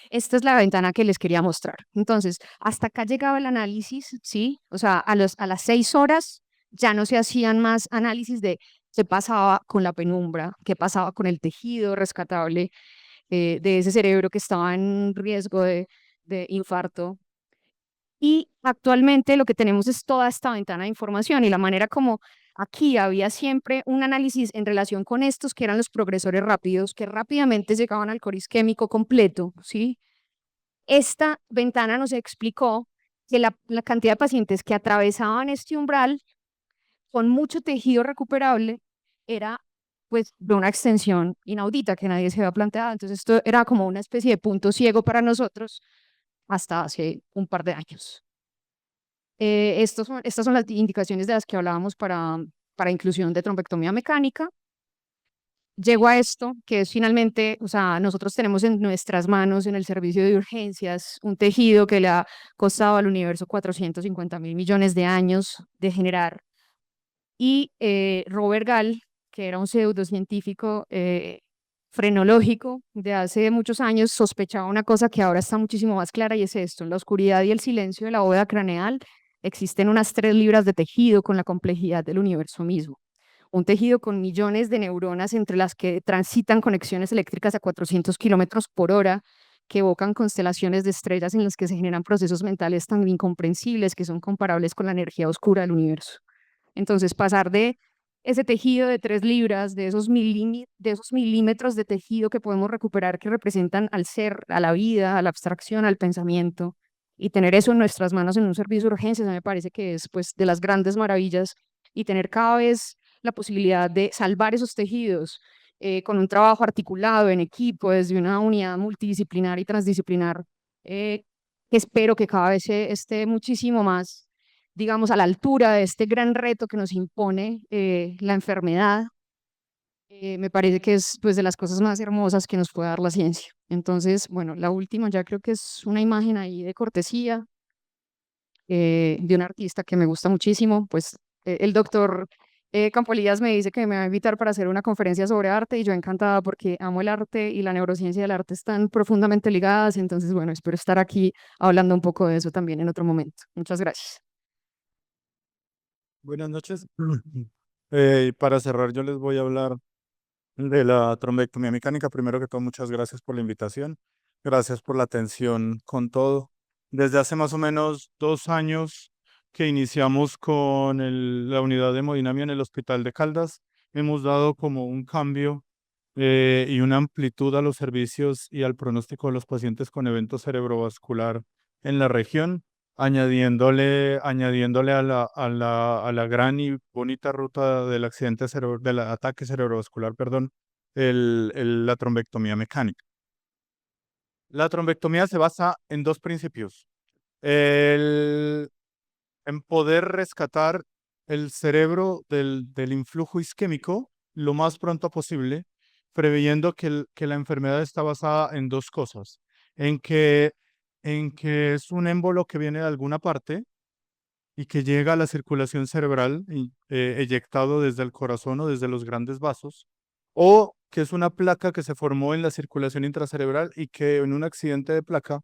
Esta es la ventana que les quería mostrar. Entonces, hasta acá llegaba el análisis, ¿sí? O sea, a las 6 horas ya no se hacían más análisis de qué pasaba con la penumbra, qué pasaba con el tejido rescatable de ese cerebro que estaba en riesgo de infarto. Y actualmente lo que tenemos es toda esta ventana de información, y la manera como aquí había siempre un análisis en relación con estos que eran los progresores rápidos, que rápidamente llegaban al core isquémico completo, ¿sí? Esta ventana nos explicó que la cantidad de pacientes que atravesaban este umbral con mucho tejido recuperable era pues de una extensión inaudita que nadie se había planteado. Entonces esto era como una especie de punto ciego para nosotros hasta hace un par de años. Estas son las indicaciones de las que hablábamos para inclusión de trombectomía mecánica. Llego a esto, que es finalmente, o sea, nosotros tenemos en nuestras manos en el servicio de urgencias un tejido que le ha costado al universo 450.000 millones de años de generar. Y Robert Gall, que era un pseudocientífico frenológico de hace muchos años, sospechaba una cosa que ahora está muchísimo más clara y es esto: en la oscuridad y el silencio de la bóveda craneal existen unas 3 libras de tejido con la complejidad del universo mismo. Un tejido con millones de neuronas entre las que transitan conexiones eléctricas a 400 kilómetros por hora, que evocan constelaciones de estrellas en las que se generan procesos mentales tan incomprensibles que son comparables con la energía oscura del universo. Entonces, pasar de ese tejido de 3 libras, de esos milímetros de tejido que podemos recuperar, que representan al ser, a la vida, a la abstracción, al pensamiento, y tener eso en nuestras manos en un servicio de urgencias, a mí me parece que es pues de las grandes maravillas, y tener cada vez la posibilidad de salvar esos tejidos con un trabajo articulado en equipo, desde una unidad multidisciplinar y transdisciplinar, que espero que cada vez esté muchísimo más, digamos, a la altura de este gran reto que nos impone la enfermedad. Me parece que es pues de las cosas más hermosas que nos puede dar la ciencia. Entonces, bueno, la última ya creo que es una imagen ahí de cortesía de un artista que me gusta muchísimo. Pues el doctor Campolías me dice que me va a invitar para hacer una conferencia sobre arte, y yo encantada porque amo el arte y la neurociencia del arte están profundamente ligadas. Entonces, bueno, espero estar aquí hablando un poco de eso también en otro momento. Muchas gracias. Buenas noches. Para cerrar, yo les voy a hablar de la trombectomía mecánica. Primero que todo, muchas gracias por la invitación. Gracias por la atención con todo. Desde hace más o menos 2 años que iniciamos con la unidad de hemodinamia en el Hospital de Caldas, hemos dado como un cambio y una amplitud a los servicios y al pronóstico de los pacientes con evento cerebrovascular en la región, añadiéndole a la gran y bonita ruta del del ataque cerebrovascular, perdón, la trombectomía mecánica. La trombectomía se basa en dos principios: en poder rescatar el cerebro del influjo isquémico lo más pronto posible, preveyendo que la enfermedad está basada en dos cosas: en que, en que es un émbolo que viene de alguna parte y que llega a la circulación cerebral eyectado desde el corazón o desde los grandes vasos, o que es una placa que se formó en la circulación intracerebral y que en un accidente de placa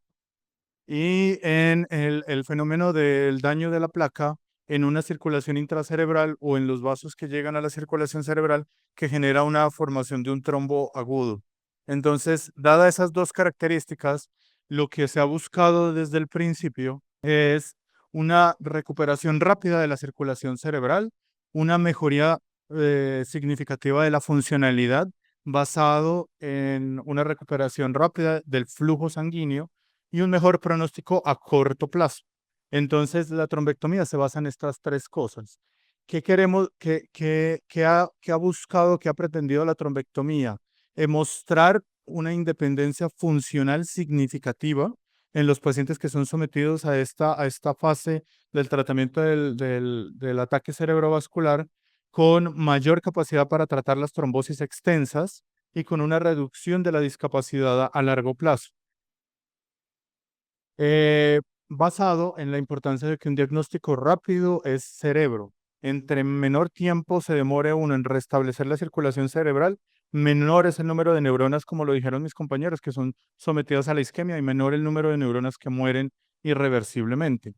y en el fenómeno del daño de la placa en una circulación intracerebral o en los vasos que llegan a la circulación cerebral, que genera una formación de un trombo agudo. Entonces, dadas esas dos características, lo que se ha buscado desde el principio es una recuperación rápida de la circulación cerebral, una mejoría significativa de la funcionalidad basado en una recuperación rápida del flujo sanguíneo y un mejor pronóstico a corto plazo. Entonces, la trombectomía se basa en estas tres cosas. ¿Qué queremos, qué ha buscado, qué ha pretendido la trombectomía? Mostrar una independencia funcional significativa en los pacientes que son sometidos a esta fase del tratamiento del ataque cerebrovascular, con mayor capacidad para tratar las trombosis extensas y con una reducción de la discapacidad a largo plazo. Basado en la importancia de que un diagnóstico rápido es cerebro. Entre menor tiempo se demore uno en restablecer la circulación cerebral, menor es el número de neuronas, como lo dijeron mis compañeros, que son sometidas a la isquemia, y menor el número de neuronas que mueren irreversiblemente.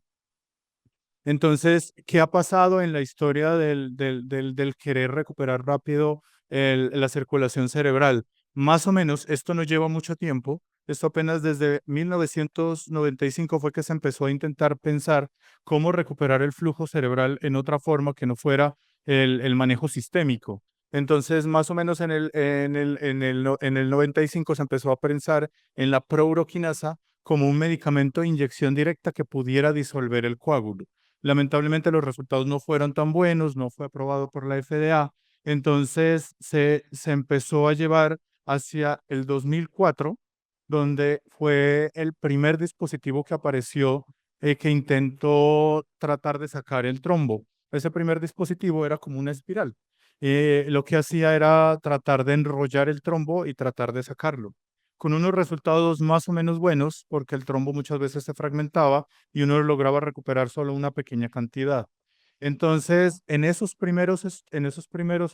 Entonces, ¿qué ha pasado en la historia del querer recuperar rápido la circulación cerebral? Más o menos, esto no lleva mucho tiempo. Esto apenas desde 1995 fue que se empezó a intentar pensar cómo recuperar el flujo cerebral en otra forma que no fuera el manejo sistémico. Entonces, más o menos en el 95 se empezó a pensar en la prouroquinasa como un medicamento de inyección directa que pudiera disolver el coágulo. Lamentablemente los resultados no fueron tan buenos, no fue aprobado por la FDA. Entonces se empezó a llevar hacia el 2004, donde fue el primer dispositivo que apareció que intentó tratar de sacar el trombo. Ese primer dispositivo era como una espiral. Lo que hacía era tratar de enrollar el trombo y tratar de sacarlo, con unos resultados más o menos buenos, porque el trombo muchas veces se fragmentaba y uno lograba recuperar solo una pequeña cantidad. Entonces, en esos primeros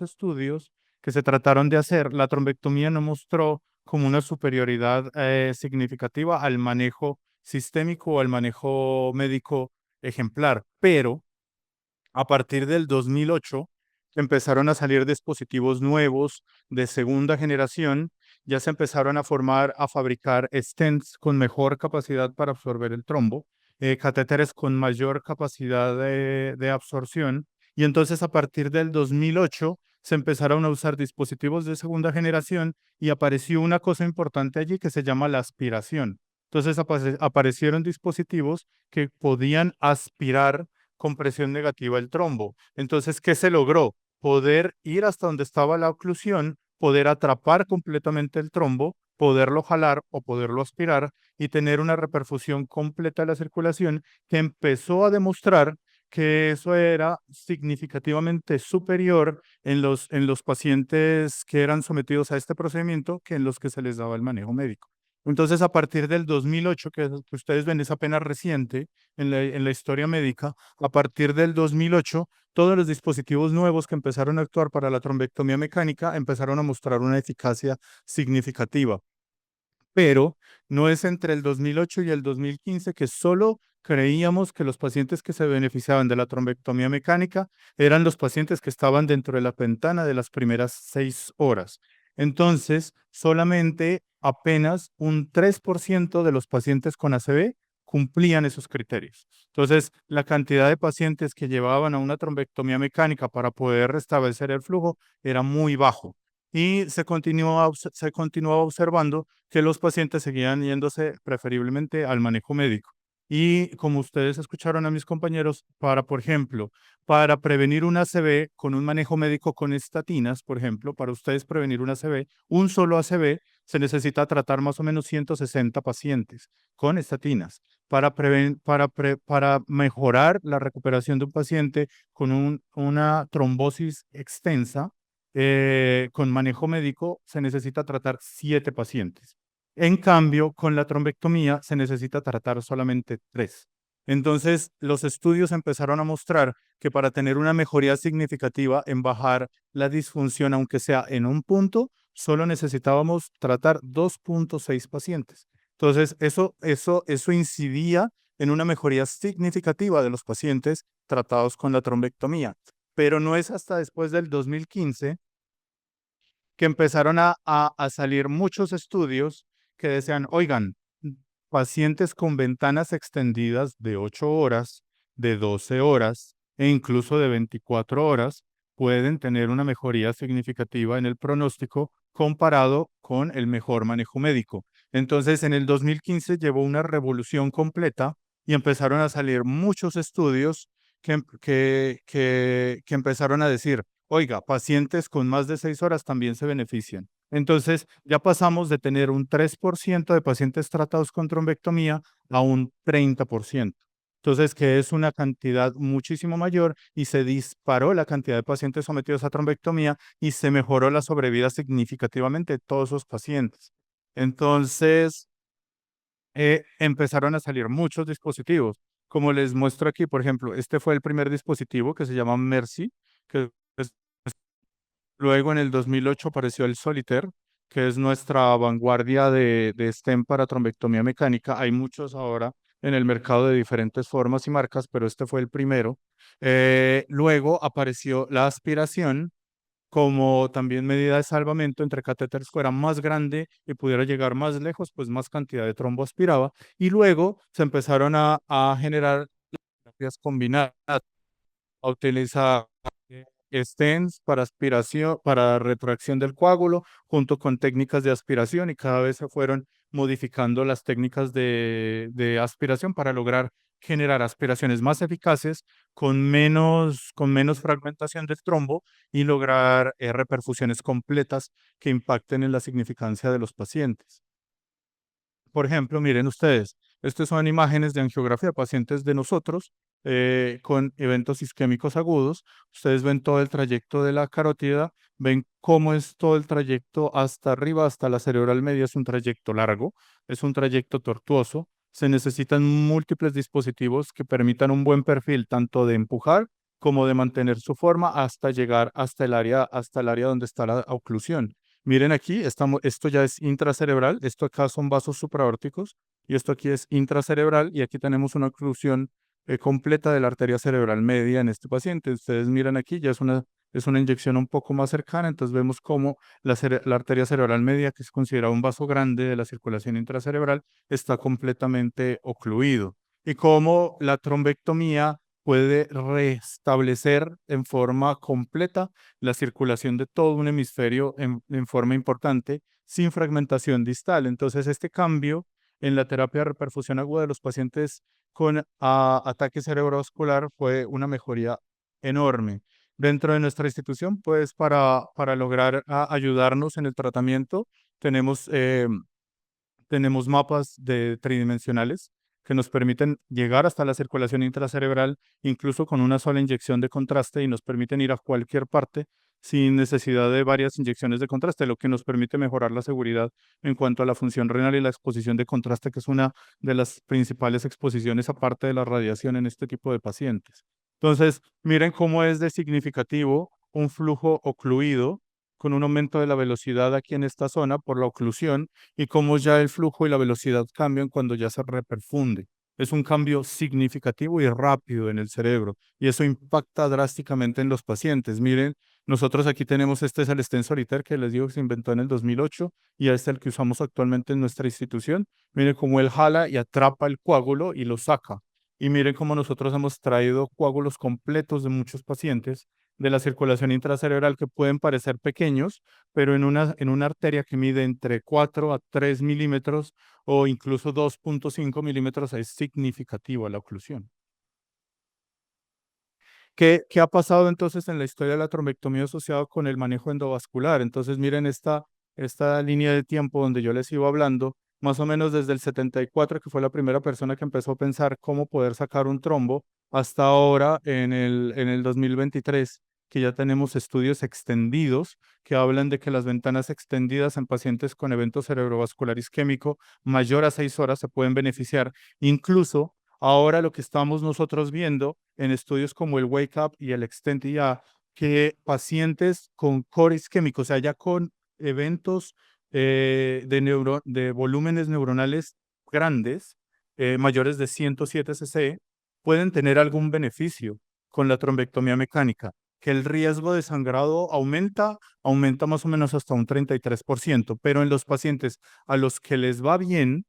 estudios, que se trataron de hacer, la trombectomía no mostró como una superioridad significativa al manejo sistémico o al manejo médico ejemplar, pero a partir del 2008 empezaron a salir dispositivos nuevos de segunda generación, ya se empezaron a formar, a fabricar stents con mejor capacidad para absorber el trombo, catéteres con mayor capacidad de absorción, y entonces a partir del 2008 se empezaron a usar dispositivos de segunda generación y apareció una cosa importante allí que se llama la aspiración. Entonces aparecieron dispositivos que podían aspirar con presión negativa el trombo. Entonces, ¿qué se logró? Poder ir hasta donde estaba la oclusión, poder atrapar completamente el trombo, poderlo jalar o poderlo aspirar y tener una reperfusión completa de la circulación que empezó a demostrar que eso era significativamente superior en los pacientes que eran sometidos a este procedimiento que en los que se les daba el manejo médico. Entonces, a partir del 2008, que ustedes ven es apenas reciente en la historia médica, a partir del 2008, todos los dispositivos nuevos que empezaron a actuar para la trombectomía mecánica empezaron a mostrar una eficacia significativa. Pero no es entre el 2008 y el 2015 que solo creíamos que los pacientes que se beneficiaban de la trombectomía mecánica eran los pacientes que estaban dentro de la ventana de las primeras 6 horas. Entonces, solamente apenas un 3% de los pacientes con ACV cumplían esos criterios. Entonces, la cantidad de pacientes que llevaban a una trombectomía mecánica para poder restablecer el flujo era muy bajo. Y se continuaba observando que los pacientes seguían yéndose preferiblemente al manejo médico. Y como ustedes escucharon a mis compañeros, por ejemplo, para prevenir un ACV con un manejo médico con estatinas, por ejemplo, para ustedes prevenir un ACV, un solo ACV, se necesita tratar más o menos 160 pacientes con estatinas. Para mejorar la recuperación de un paciente con una trombosis extensa, con manejo médico, se necesita tratar 7 pacientes. En cambio, con la trombectomía se necesita tratar solamente 3. Entonces, los estudios empezaron a mostrar que para tener una mejoría significativa en bajar la disfunción, aunque sea en un punto, solo necesitábamos tratar 2.6 pacientes. Entonces, eso incidía en una mejoría significativa de los pacientes tratados con la trombectomía. Pero no es hasta después del 2015 que empezaron a salir muchos estudios que decían, oigan, pacientes con ventanas extendidas de 8 horas, de 12 horas e incluso de 24 horas pueden tener una mejoría significativa en el pronóstico comparado con el mejor manejo médico. Entonces, en el 2015 llevó una revolución completa y empezaron a salir muchos estudios que empezaron a decir, oiga, pacientes con más de 6 horas también se benefician. Entonces, ya pasamos de tener un 3% de pacientes tratados con trombectomía a un 30%. Entonces, que es una cantidad muchísimo mayor y se disparó la cantidad de pacientes sometidos a trombectomía y se mejoró la sobrevida significativamente de todos esos pacientes. Entonces, empezaron a salir muchos dispositivos. Como les muestro aquí, por ejemplo, este fue el primer dispositivo que se llama Mercy, que es luego en el 2008 apareció el Solitaire, que es nuestra vanguardia de stent para trombectomía mecánica. Hay muchos ahora en el mercado de diferentes formas y marcas, pero este fue el primero. Luego apareció la aspiración como también medida de salvamento entre catéteres que era más grande y pudiera llegar más lejos, pues más cantidad de trombo aspiraba. Y luego se empezaron a generar terapias combinadas, a utilizar stents para aspiración, para retracción del coágulo, junto con técnicas de aspiración, y cada vez se fueron modificando las técnicas de aspiración para lograr generar aspiraciones más eficaces con menos fragmentación del trombo y lograr reperfusiones completas que impacten en la significancia de los pacientes. Por ejemplo, miren ustedes, estas son imágenes de angiografía de pacientes de nosotros con eventos isquémicos agudos. Ustedes ven todo el trayecto de la carótida, ven cómo es todo el trayecto hasta arriba, hasta la cerebral media. Es un trayecto largo, es un trayecto tortuoso. Se necesitan múltiples dispositivos que permitan un buen perfil tanto de empujar como de mantener su forma hasta llegar hasta el área donde está la oclusión. Miren aquí, esto ya es intracerebral, esto acá son vasos supraórticos y esto aquí es intracerebral y aquí tenemos una oclusión completa de la arteria cerebral media en este paciente. Ustedes miran aquí, ya es una inyección un poco más cercana, entonces vemos cómo la arteria cerebral media, que es considerada un vaso grande de la circulación intracerebral, está completamente ocluido y cómo la trombectomía puede restablecer en forma completa la circulación de todo un hemisferio en forma importante sin fragmentación distal. Entonces, este cambio en la terapia de reperfusión aguda de los pacientes con ataque cerebrovascular fue una mejoría enorme. Dentro de nuestra institución, pues para lograr ayudarnos en el tratamiento, tenemos tenemos mapas tridimensionales que nos permiten llegar hasta la circulación intracerebral, incluso con una sola inyección de contraste, y nos permiten ir a cualquier parte sin necesidad de varias inyecciones de contraste, lo que nos permite mejorar la seguridad en cuanto a la función renal y la exposición de contraste, que es una de las principales exposiciones aparte de la radiación en este tipo de pacientes. Entonces, miren cómo es de significativo un flujo ocluido con un aumento de la velocidad aquí en esta zona por la oclusión y cómo ya el flujo y la velocidad cambian cuando ya se reperfunde. Es un cambio significativo y rápido en el cerebro y eso impacta drásticamente en los pacientes. Miren, nosotros aquí tenemos, este es el stent solitaire que les digo que se inventó en el 2008 y este es el que usamos actualmente en nuestra institución. Miren cómo él jala y atrapa el coágulo y lo saca. Y miren cómo nosotros hemos traído coágulos completos de muchos pacientes de la circulación intracerebral que pueden parecer pequeños, pero en una arteria que mide entre 4 a 3 milímetros o incluso 2.5 milímetros es significativa la oclusión. ¿Qué ha pasado entonces en la historia de la trombectomía asociada con el manejo endovascular? Entonces miren esta línea de tiempo donde yo les iba hablando, más o menos desde el 74, que fue la primera persona que empezó a pensar cómo poder sacar un trombo, hasta ahora en el 2023, que ya tenemos estudios extendidos que hablan de que las ventanas extendidas en pacientes con evento cerebrovascular isquémico mayor a 6 horas se pueden beneficiar. Incluso ahora lo que estamos nosotros viendo en estudios como el Wake Up y el Extend IA, que pacientes con core isquémico, o sea, ya con eventos de volúmenes neuronales grandes, mayores de 107 cc, pueden tener algún beneficio con la trombectomía mecánica, que el riesgo de sangrado aumenta más o menos hasta un 33%, pero en los pacientes a los que les va bien,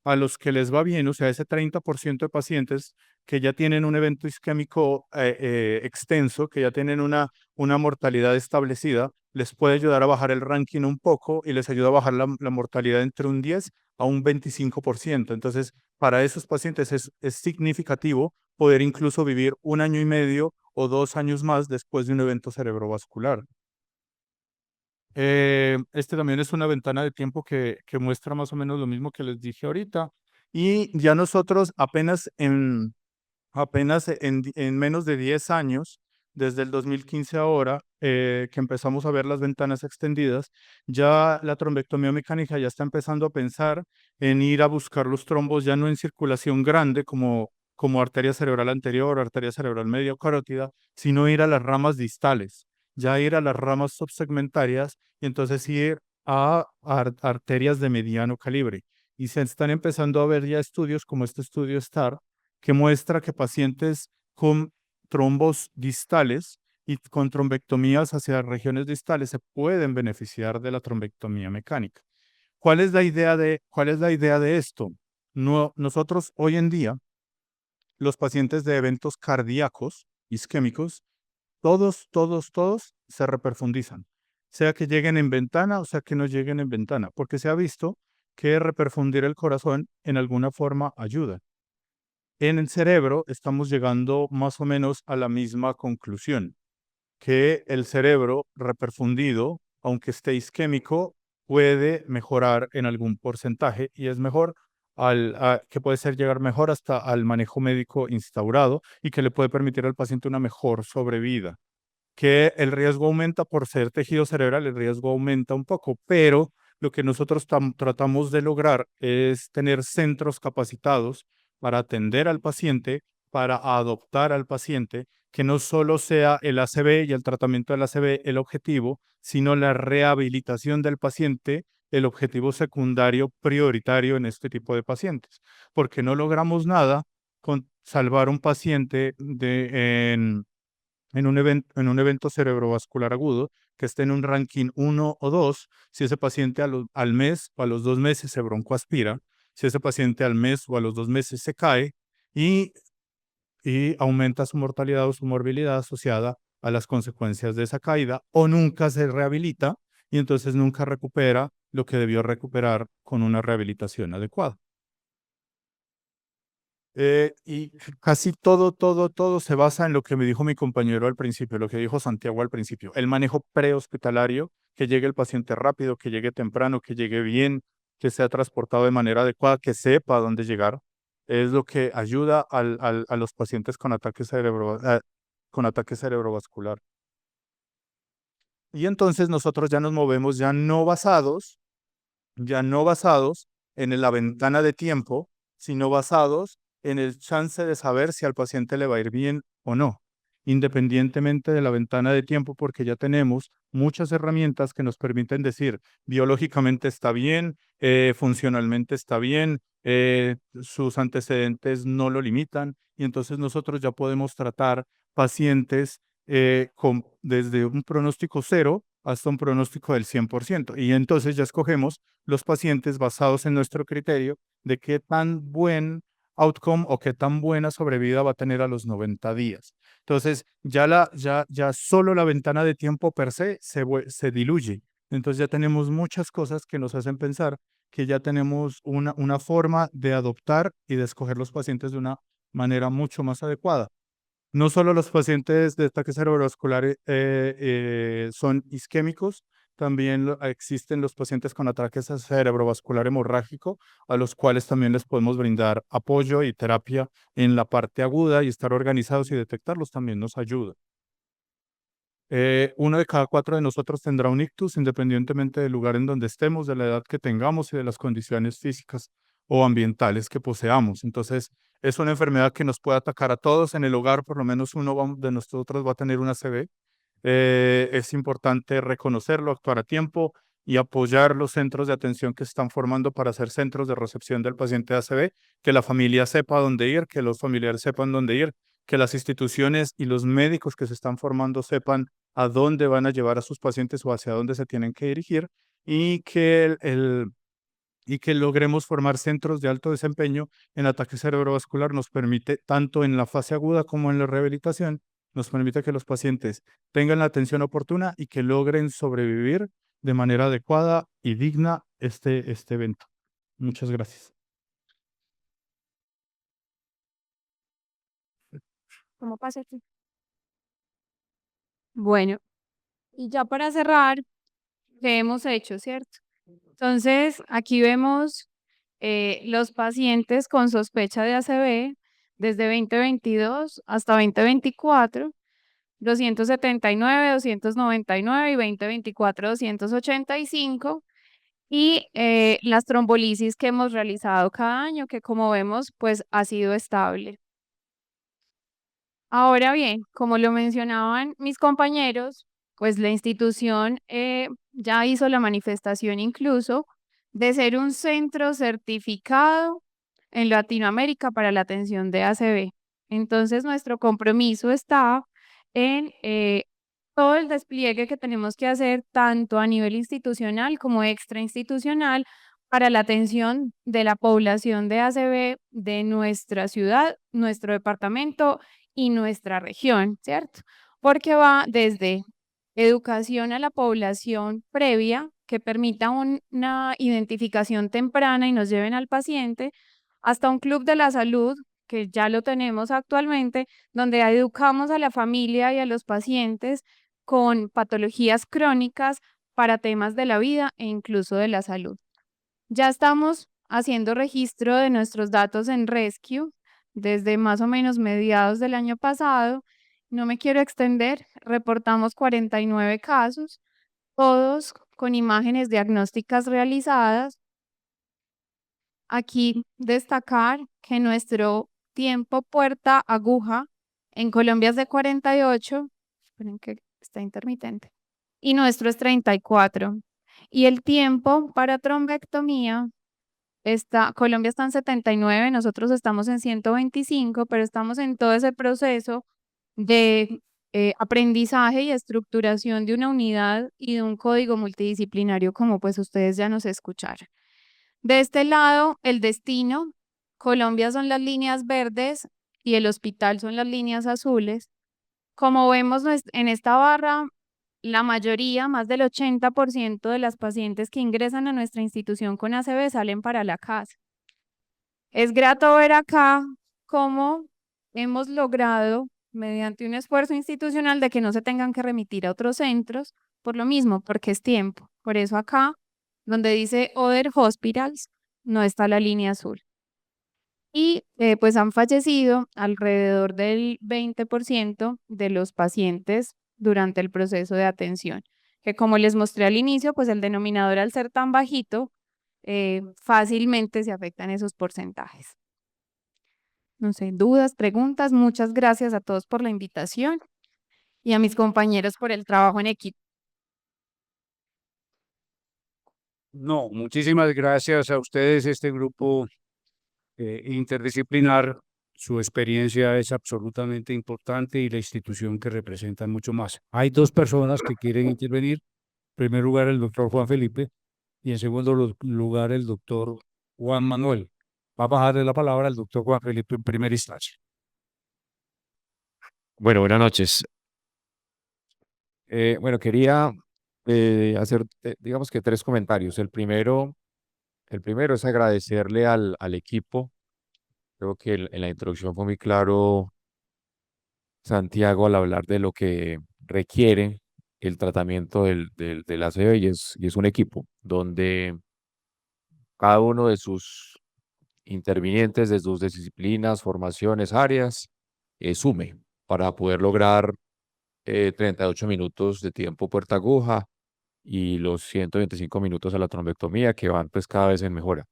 o sea, ese 30% de pacientes que ya tienen un evento isquémico extenso, que ya tienen una mortalidad establecida, les puede ayudar a bajar el ranking un poco y les ayuda a bajar la mortalidad entre un 10 a un 25%. Entonces, para esos pacientes es significativo poder incluso vivir 1 año y medio o 2 años más después de un evento cerebrovascular. Este también es una ventana de tiempo que muestra más o menos lo mismo que les dije ahorita. Y ya nosotros en menos de 10 años, desde el 2015 ahora, que empezamos a ver las ventanas extendidas, ya la trombectomía mecánica ya está empezando a pensar en ir a buscar los trombos ya no en circulación grande como arteria cerebral anterior, arteria cerebral media o carótida, sino ir a las ramas distales, ya ir a las ramas subsegmentarias y entonces ir a arterias de mediano calibre. Y se están empezando a ver ya estudios como este estudio STAR, que muestra que pacientes con trombos distales y con trombectomías hacia regiones distales se pueden beneficiar de la trombectomía mecánica. ¿Cuál es la idea de esto? Nosotros hoy en día, los pacientes de eventos cardíacos isquémicos, todos se reperfundizan, sea que lleguen en ventana o sea que no lleguen en ventana, porque se ha visto que reperfundir el corazón en alguna forma ayuda. En el cerebro estamos llegando más o menos a la misma conclusión, que el cerebro reperfundido, aunque esté isquémico, puede mejorar en algún porcentaje y es mejor que puede ser llegar mejor hasta al manejo médico instaurado y que le puede permitir al paciente una mejor sobrevida. Que el riesgo aumenta por ser tejido cerebral, el riesgo aumenta un poco, pero lo que nosotros tratamos de lograr es tener centros capacitados para atender al paciente, para adoptar al paciente, que no solo sea el ACV y el tratamiento del ACV el objetivo, sino la rehabilitación del paciente, el objetivo secundario prioritario en este tipo de pacientes, porque no logramos nada con salvar un paciente en un evento cerebrovascular agudo que esté en un ranking 1 o 2, si ese paciente al mes o a los 2 meses se broncoaspira, si ese paciente al mes o a los 2 meses se cae y, y aumenta su mortalidad o su morbilidad asociada a las consecuencias de esa caída, o nunca se rehabilita y entonces nunca recupera lo que debió recuperar con una rehabilitación adecuada. Y casi todo se basa en lo que me dijo mi compañero al principio, lo que dijo Santiago al principio, el manejo prehospitalario, que llegue el paciente rápido, que llegue temprano, que llegue bien, que sea transportado de manera adecuada, que sepa dónde llegar, es lo que ayuda a los pacientes con ataque cerebrovascular. Y entonces nosotros ya nos movemos ya no basados en la ventana de tiempo, sino basados en el chance de saber si al paciente le va a ir bien o no, independientemente de la ventana de tiempo, porque ya tenemos muchas herramientas que nos permiten decir biológicamente está bien, funcionalmente está bien, sus antecedentes no lo limitan, y entonces nosotros ya podemos tratar pacientes desde un pronóstico 0 hasta un pronóstico del 100%. Y entonces ya escogemos los pacientes basados en nuestro criterio de qué tan buen outcome o qué tan buena sobrevida va a tener a los 90 días. Entonces, ya solo la ventana de tiempo per se diluye. Entonces ya tenemos muchas cosas que nos hacen pensar que ya tenemos una forma de adoptar y de escoger los pacientes de una manera mucho más adecuada. No solo los pacientes de ataque cerebrovascular son isquémicos, también existen los pacientes con ataque cerebrovascular hemorrágico, a los cuales también les podemos brindar apoyo y terapia en la parte aguda, y estar organizados y detectarlos también nos ayuda. 1 de cada 4 de nosotros tendrá un ictus, independientemente del lugar en donde estemos, de la edad que tengamos y de las condiciones físicas o ambientales que poseamos. Entonces, es una enfermedad que nos puede atacar a todos en el hogar. Por lo menos de nosotros va a tener una ACV. Es importante reconocerlo, actuar a tiempo y apoyar los centros de atención que se están formando para ser centros de recepción del paciente ACV, que la familia sepa dónde ir, que los familiares sepan dónde ir, que las instituciones y los médicos que se están formando sepan a dónde van a llevar a sus pacientes o hacia dónde se tienen que dirigir, y que logremos formar centros de alto desempeño en ataque cerebrovascular. Nos permite, tanto en la fase aguda como en la rehabilitación, nos permite que los pacientes tengan la atención oportuna y que logren sobrevivir de manera adecuada y digna este evento. Muchas gracias. ¿Cómo pasa aquí? Bueno, y ya para cerrar, ¿qué hemos hecho, cierto? Entonces, aquí vemos los pacientes con sospecha de ACV desde 2022 hasta 2024, 279, 299 y 2024, 285. Y las trombolisis que hemos realizado cada año, que como vemos, pues ha sido estable. Ahora bien, como lo mencionaban mis compañeros, pues la institución ya hizo la manifestación incluso de ser un centro certificado en Latinoamérica para la atención de ACV. Entonces, nuestro compromiso está en todo el despliegue que tenemos que hacer tanto a nivel institucional como extrainstitucional para la atención de la población de ACV de nuestra ciudad, nuestro departamento y nuestra región, ¿cierto? Porque va desde educación a la población previa que permita una identificación temprana y nos lleven al paciente, hasta un club de la salud, que ya lo tenemos actualmente, donde educamos a la familia y a los pacientes con patologías crónicas para temas de la vida e incluso de la salud. Ya estamos haciendo registro de nuestros datos en Rescue desde más o menos mediados del año pasado. No me quiero extender, reportamos 49 casos, todos con imágenes diagnósticas realizadas. Aquí destacar que nuestro tiempo puerta aguja En Colombia es de 48, esperen que está intermitente, y nuestro es 34. Y el tiempo para trombectomía Colombia está en 79, nosotros estamos en 125, pero estamos en todo ese proceso de aprendizaje y estructuración de una unidad y de un código multidisciplinario, como pues ustedes ya nos escucharon. De este lado, el destino, Colombia son las líneas verdes y el hospital son las líneas azules. Como vemos en esta barra, la mayoría, más del 80% de las pacientes que ingresan a nuestra institución con ACV salen para la casa. Es grato ver acá cómo hemos logrado, mediante un esfuerzo institucional, de que no se tengan que remitir a otros centros, por lo mismo, porque es tiempo. Por eso acá, donde dice Other Hospitals, no está la línea azul. Y pues han fallecido alrededor del 20% de los pacientes durante el proceso de atención, que como les mostré al inicio, pues el denominador al ser tan bajito, fácilmente se afectan esos porcentajes. No sé, dudas, preguntas, muchas gracias a todos por la invitación y a mis compañeros por el trabajo en equipo. No, muchísimas gracias a ustedes, este grupo interdisciplinar. Su experiencia es absolutamente importante y la institución que representan mucho más. Hay dos personas que quieren intervenir. En primer lugar, el doctor Juan Felipe y en segundo lugar, el doctor Juan Manuel. Vamos a darle la palabra al doctor Juan Felipe en primera instancia. Bueno, buenas noches. Bueno, quería hacer, digamos que tres comentarios. El primero es agradecerle al equipo. Creo que en la introducción fue muy claro Santiago al hablar de lo que requiere el tratamiento del ACV y es un equipo donde cada uno de sus intervinientes, de sus disciplinas, formaciones, áreas, sume para poder lograr 38 minutos de tiempo puerta aguja y los 125 minutos a la trombectomía que van pues cada vez en mejora.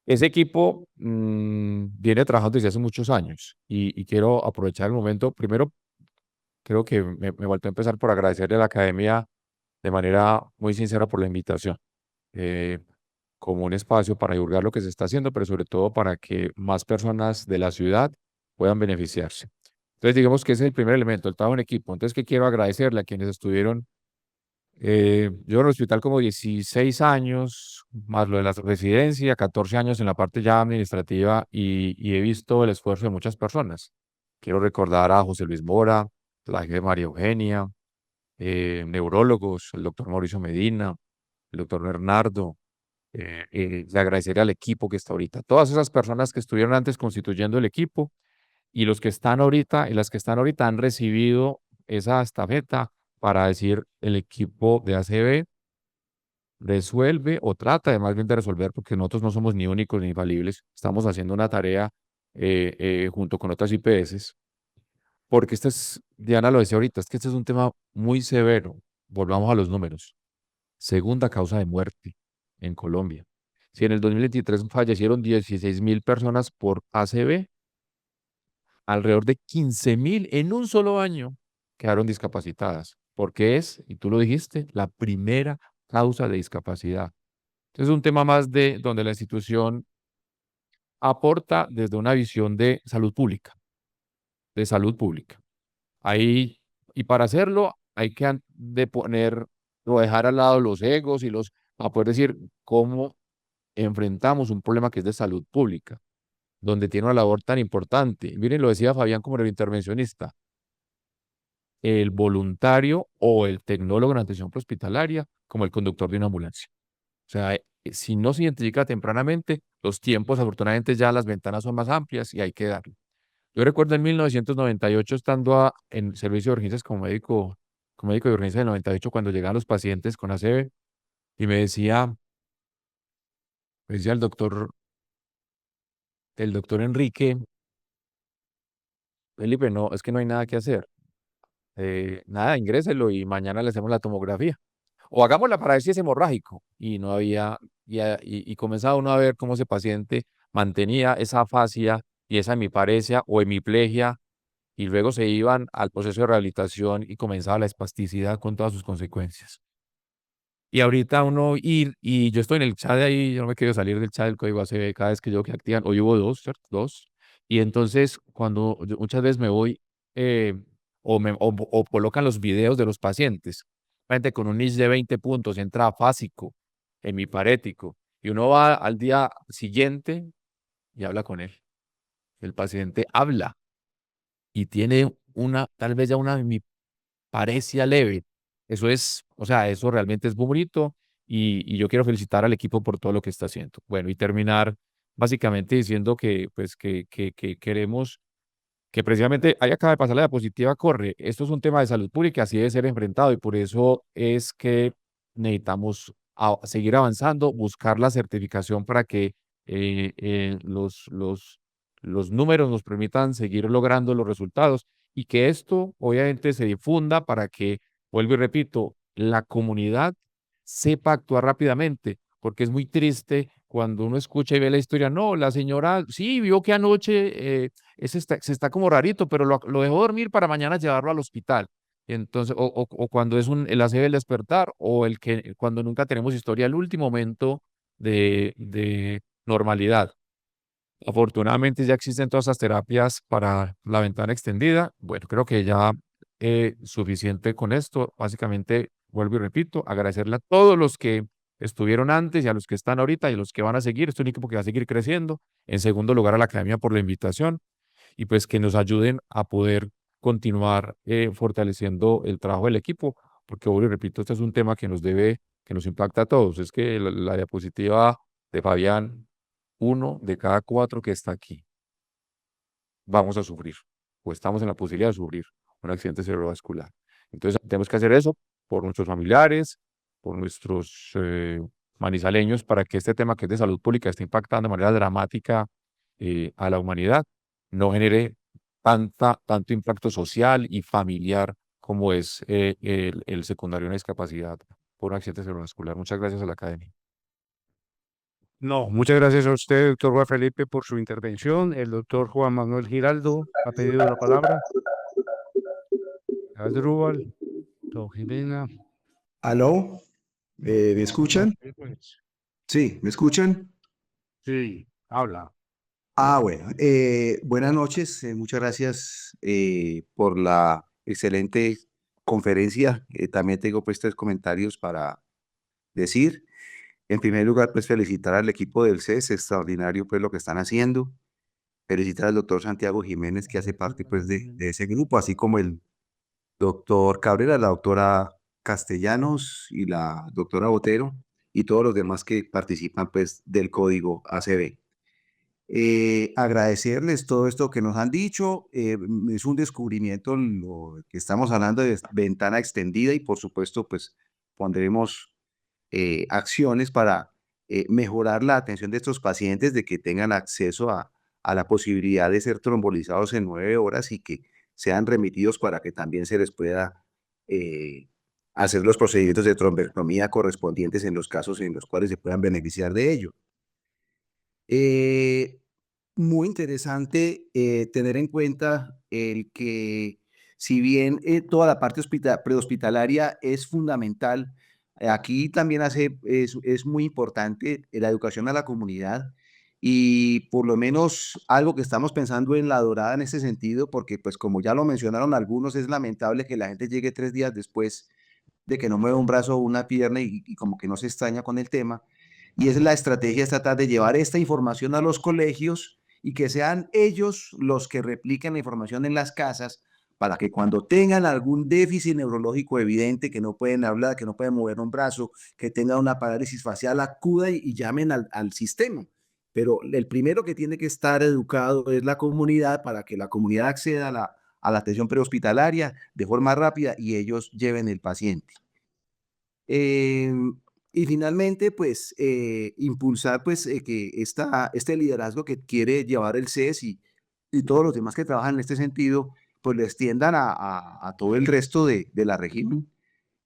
Ese equipo viene trabajando desde hace muchos años y quiero aprovechar el momento. Primero, creo que me vuelto a empezar por agradecerle a la academia de manera muy sincera por la invitación, eh, como un espacio para divulgar lo que se está haciendo, pero sobre todo para que más personas de la ciudad puedan beneficiarse. Entonces, digamos que ese es el primer elemento, el trabajo en equipo. Entonces, ¿qué quiero agradecerle a quienes estuvieron? Yo en el hospital como 16 años, más lo de la residencia, 14 años en la parte ya administrativa y he visto el esfuerzo de muchas personas. Quiero recordar a José Luis Mora, la jefe María Eugenia, neurólogos, el doctor Mauricio Medina, el doctor Bernardo, le agradeceré al equipo que está ahorita. Todas esas personas que estuvieron antes constituyendo el equipo y los que están ahorita y las que están ahorita han recibido esa estafeta para decir el equipo de ACB resuelve o trata de más bien de resolver, porque nosotros no somos ni únicos ni infalibles, estamos haciendo una tarea junto con otras IPS, porque Diana lo decía ahorita, es que este es un tema muy severo. Volvamos a los números. Segunda causa de muerte en Colombia. Si en el 2023 fallecieron 16.000 personas por ACV, alrededor de 15.000 en un solo año quedaron discapacitadas, porque es, y tú lo dijiste, la primera causa de discapacidad. Entonces es un tema más de donde la institución aporta desde una visión de salud pública, de salud pública. Ahí, y para hacerlo hay que de poner o dejar al lado los egos para poder decir cómo enfrentamos un problema que es de salud pública, donde tiene una labor tan importante. Miren, lo decía Fabián como el intervencionista, el voluntario o el tecnólogo en atención prehospitalaria como el conductor de una ambulancia. O sea, si no se identifica tempranamente, los tiempos, afortunadamente ya las ventanas son más amplias y hay que darle. Yo recuerdo en 1998 estando en servicio de urgencias como médico de urgencia del 98, cuando llegaban los pacientes con ACV y me decía el doctor Enrique, Felipe, no, es que no hay nada que hacer. Nada, ingréselo y mañana le hacemos la tomografía. O hagámosla para ver si es hemorrágico. Y no había, y comenzaba uno a ver cómo ese paciente mantenía esa afasia y esa hemiparesia o hemiplegia y luego se iban al proceso de rehabilitación y comenzaba la espasticidad con todas sus consecuencias. Y ahorita uno ir, y yo estoy en el chat de ahí, yo no me quiero salir del chat del código ACB cada vez que yo que activan, hoy hubo dos, ¿cierto? Dos. Y entonces, cuando muchas veces me voy, eh, o colocan los videos de los pacientes, gente con un NIS de 20 puntos, entra afásico, hemiparético, y uno va al día siguiente y habla con él. El paciente habla y tiene tal vez ya una parecía leve. Eso es, o sea, eso realmente es muy bonito y yo quiero felicitar al equipo por todo lo que está haciendo. Bueno, y terminar básicamente diciendo que, pues, que queremos que precisamente ahí acaba de pasar la diapositiva, corre. Esto es un tema de salud pública, así debe ser enfrentado y por eso es que necesitamos seguir avanzando, buscar la certificación para que los números nos permitan seguir logrando los resultados y que esto obviamente se difunda para que, vuelvo y repito, la comunidad sepa actuar rápidamente, porque es muy triste cuando uno escucha y ve la historia, no, la señora, sí, vio que anoche se está como rarito, pero lo dejó dormir para mañana llevarlo al hospital. Entonces, o cuando es el ACV del despertar, o el que cuando nunca tenemos historia, el último momento de normalidad. Afortunadamente ya existen todas esas terapias para la ventana extendida. Bueno, creo que ya suficiente con esto. Básicamente, vuelvo y repito, agradecerle a todos los que estuvieron antes y a los que están ahorita y a los que van a seguir. Este es un equipo que va a seguir creciendo. En segundo lugar, a la academia por la invitación y pues que nos ayuden a poder continuar fortaleciendo el trabajo del equipo, porque vuelvo y repito, este es un tema que nos impacta a todos. Es que la diapositiva de Fabián, uno de cada cuatro que está aquí, vamos a sufrir o estamos en la posibilidad de sufrir un accidente cerebrovascular. Entonces, tenemos que hacer eso por nuestros familiares, por nuestros manizaleños, para que este tema que es de salud pública esté impactando de manera dramática a la humanidad, no genere tanto impacto social y familiar como es el secundario de una discapacidad por un accidente cerebrovascular. Muchas gracias a la academia. No, muchas gracias a usted, doctor Juan Felipe, por su intervención. El doctor Juan Manuel Giraldo ha pedido la palabra. Asdrúbal, don Jimena. ¿Aló? ¿Me escuchan? Sí, ¿me escuchan? Sí, habla. Bueno, buenas noches, muchas gracias por la excelente conferencia. También tengo pues 3 comentarios para decir. En primer lugar, pues felicitar al equipo del CES, extraordinario pues lo que están haciendo. Felicitar al doctor Santiago Jiménez que hace parte pues de ese grupo, así como el doctor Cabrera, la doctora Castellanos y la doctora Botero y todos los demás que participan pues del código ACB. Agradecerles todo esto que nos han dicho. Es un descubrimiento lo que estamos hablando de ventana extendida y por supuesto pues pondremos acciones para mejorar la atención de estos pacientes, de que tengan acceso a la posibilidad de ser trombolizados en 9 horas y que sean remitidos para que también se les pueda hacer los procedimientos de trombectomía correspondientes en los casos en los cuales se puedan beneficiar de ello. Muy interesante tener en cuenta el que si bien toda la parte prehospitalaria es fundamental, aquí también es muy importante la educación a la comunidad y por lo menos algo que estamos pensando en La Dorada en ese sentido, porque pues como ya lo mencionaron algunos, es lamentable que la gente llegue 3 días después de que no mueva un brazo o una pierna y como que no se extraña con el tema. Y es la estrategia, es tratar de llevar esta información a los colegios y que sean ellos los que repliquen la información en las casas para que cuando tengan algún déficit neurológico evidente, que no pueden hablar, que no pueden mover un brazo, que tengan una parálisis facial, acuda y llamen al sistema. Pero el primero que tiene que estar educado es la comunidad para que la comunidad acceda a la atención prehospitalaria de forma rápida y ellos lleven el paciente. Y finalmente, pues, impulsar, pues, que este liderazgo que quiere llevar el CES y todos los demás que trabajan en este sentido, pues, lo extiendan a todo el resto de la región.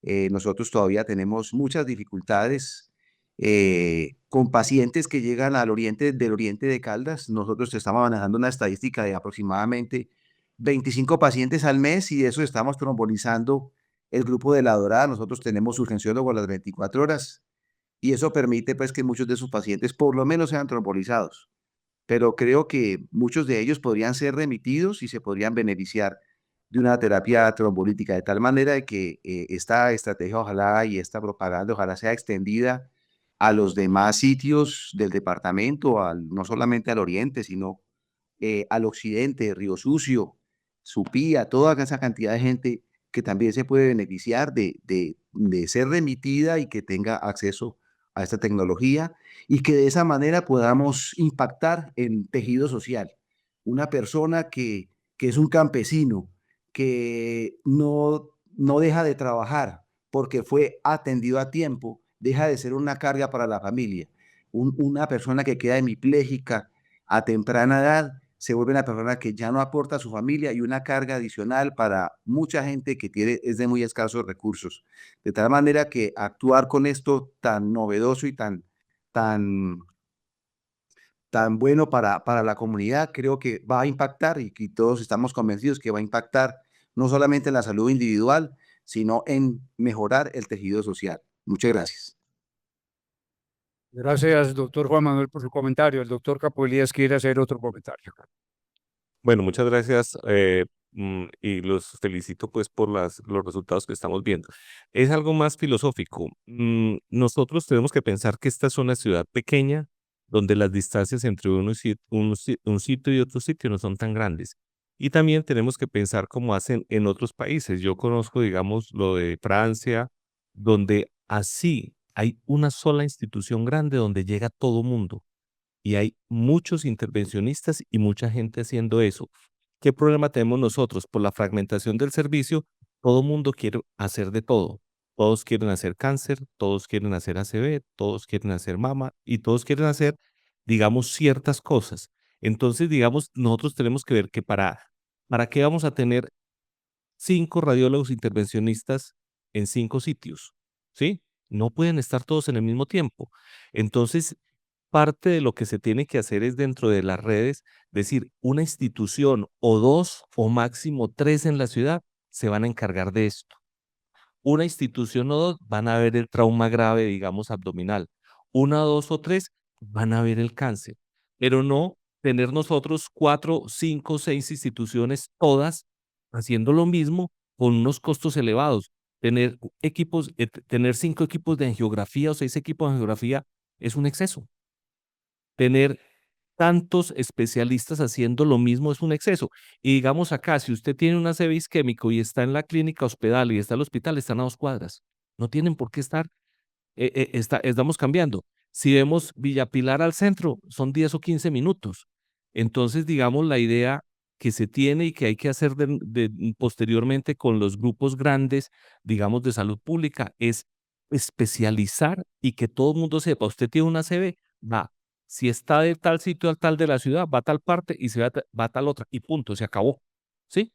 Nosotros todavía tenemos muchas dificultades con pacientes que llegan del oriente de Caldas. Nosotros estamos manejando una estadística de aproximadamente 25 pacientes al mes y de eso estamos trombolizando el grupo de La Dorada. Nosotros tenemos urgenciólogo a las 24 horas y eso permite pues que muchos de sus pacientes por lo menos sean trombolizados. Pero creo que muchos de ellos podrían ser remitidos y se podrían beneficiar de una terapia trombolítica, de tal manera de que esta estrategia ojalá y esta propaganda ojalá sea extendida a los demás sitios del departamento, no solamente al oriente, sino al occidente, Río Sucio, Supía, toda esa cantidad de gente que también se puede beneficiar de ser remitida y que tenga acceso a esta tecnología y que de esa manera podamos impactar en tejido social. Una persona que es un campesino, que no deja de trabajar porque fue atendido a tiempo, deja de ser una carga para la familia. Una persona que queda hemipléjica a temprana edad se vuelve una persona que ya no aporta a su familia y una carga adicional para mucha gente que es de muy escasos recursos. De tal manera que actuar con esto tan novedoso y tan, tan bueno para la comunidad, creo que va a impactar y todos estamos convencidos que va a impactar no solamente en la salud individual, sino en mejorar el tejido social. Muchas gracias. Gracias, doctor Juan Manuel, por su comentario. El doctor Capolías quiere hacer otro comentario. Bueno, muchas gracias y los felicito pues por los resultados que estamos viendo. Es algo más filosófico. Nosotros tenemos que pensar que esta es una ciudad pequeña donde las distancias entre un sitio y otro sitio no son tan grandes. Y también tenemos que pensar como hacen en otros países. Yo conozco, digamos, lo de Francia, donde así hay una sola institución grande donde llega todo mundo y hay muchos intervencionistas y mucha gente haciendo eso. ¿Qué problema tenemos nosotros? Por la fragmentación del servicio, todo mundo quiere hacer de todo. Todos quieren hacer cáncer, todos quieren hacer ACV, todos quieren hacer mama y todos quieren hacer, digamos, ciertas cosas. Entonces, digamos, nosotros tenemos que ver que ¿para qué vamos a tener 5 radiólogos intervencionistas en 5 sitios? ¿Sí? No pueden estar todos en el mismo tiempo. Entonces, parte de lo que se tiene que hacer es dentro de las redes, decir, una institución o 2 o máximo 3 en la ciudad se van a encargar de esto. Una institución o 2 van a ver el trauma grave, digamos, abdominal. Una, 2 o 3 van a ver el cáncer, pero no tener nosotros 4, 5, 6 instituciones todas haciendo lo mismo con unos costos elevados. Tener 5 equipos de angiografía o 6 equipos de angiografía es un exceso. Tener tantos especialistas haciendo lo mismo es un exceso. Y digamos acá, si usted tiene un ACV isquémico y está en la clínica hospedal y está el hospital, están a 2 cuadras. No tienen por qué estar, estamos cambiando. Si vemos Villa Pilar al centro, son 10 o 15 minutos. Entonces, digamos, la idea que se tiene y que hay que hacer posteriormente con los grupos grandes, digamos, de salud pública, es especializar y que todo el mundo sepa, usted tiene un ACV, va, si está de tal sitio al tal de la ciudad, va a tal parte y va a tal otra, y punto, se acabó, ¿sí?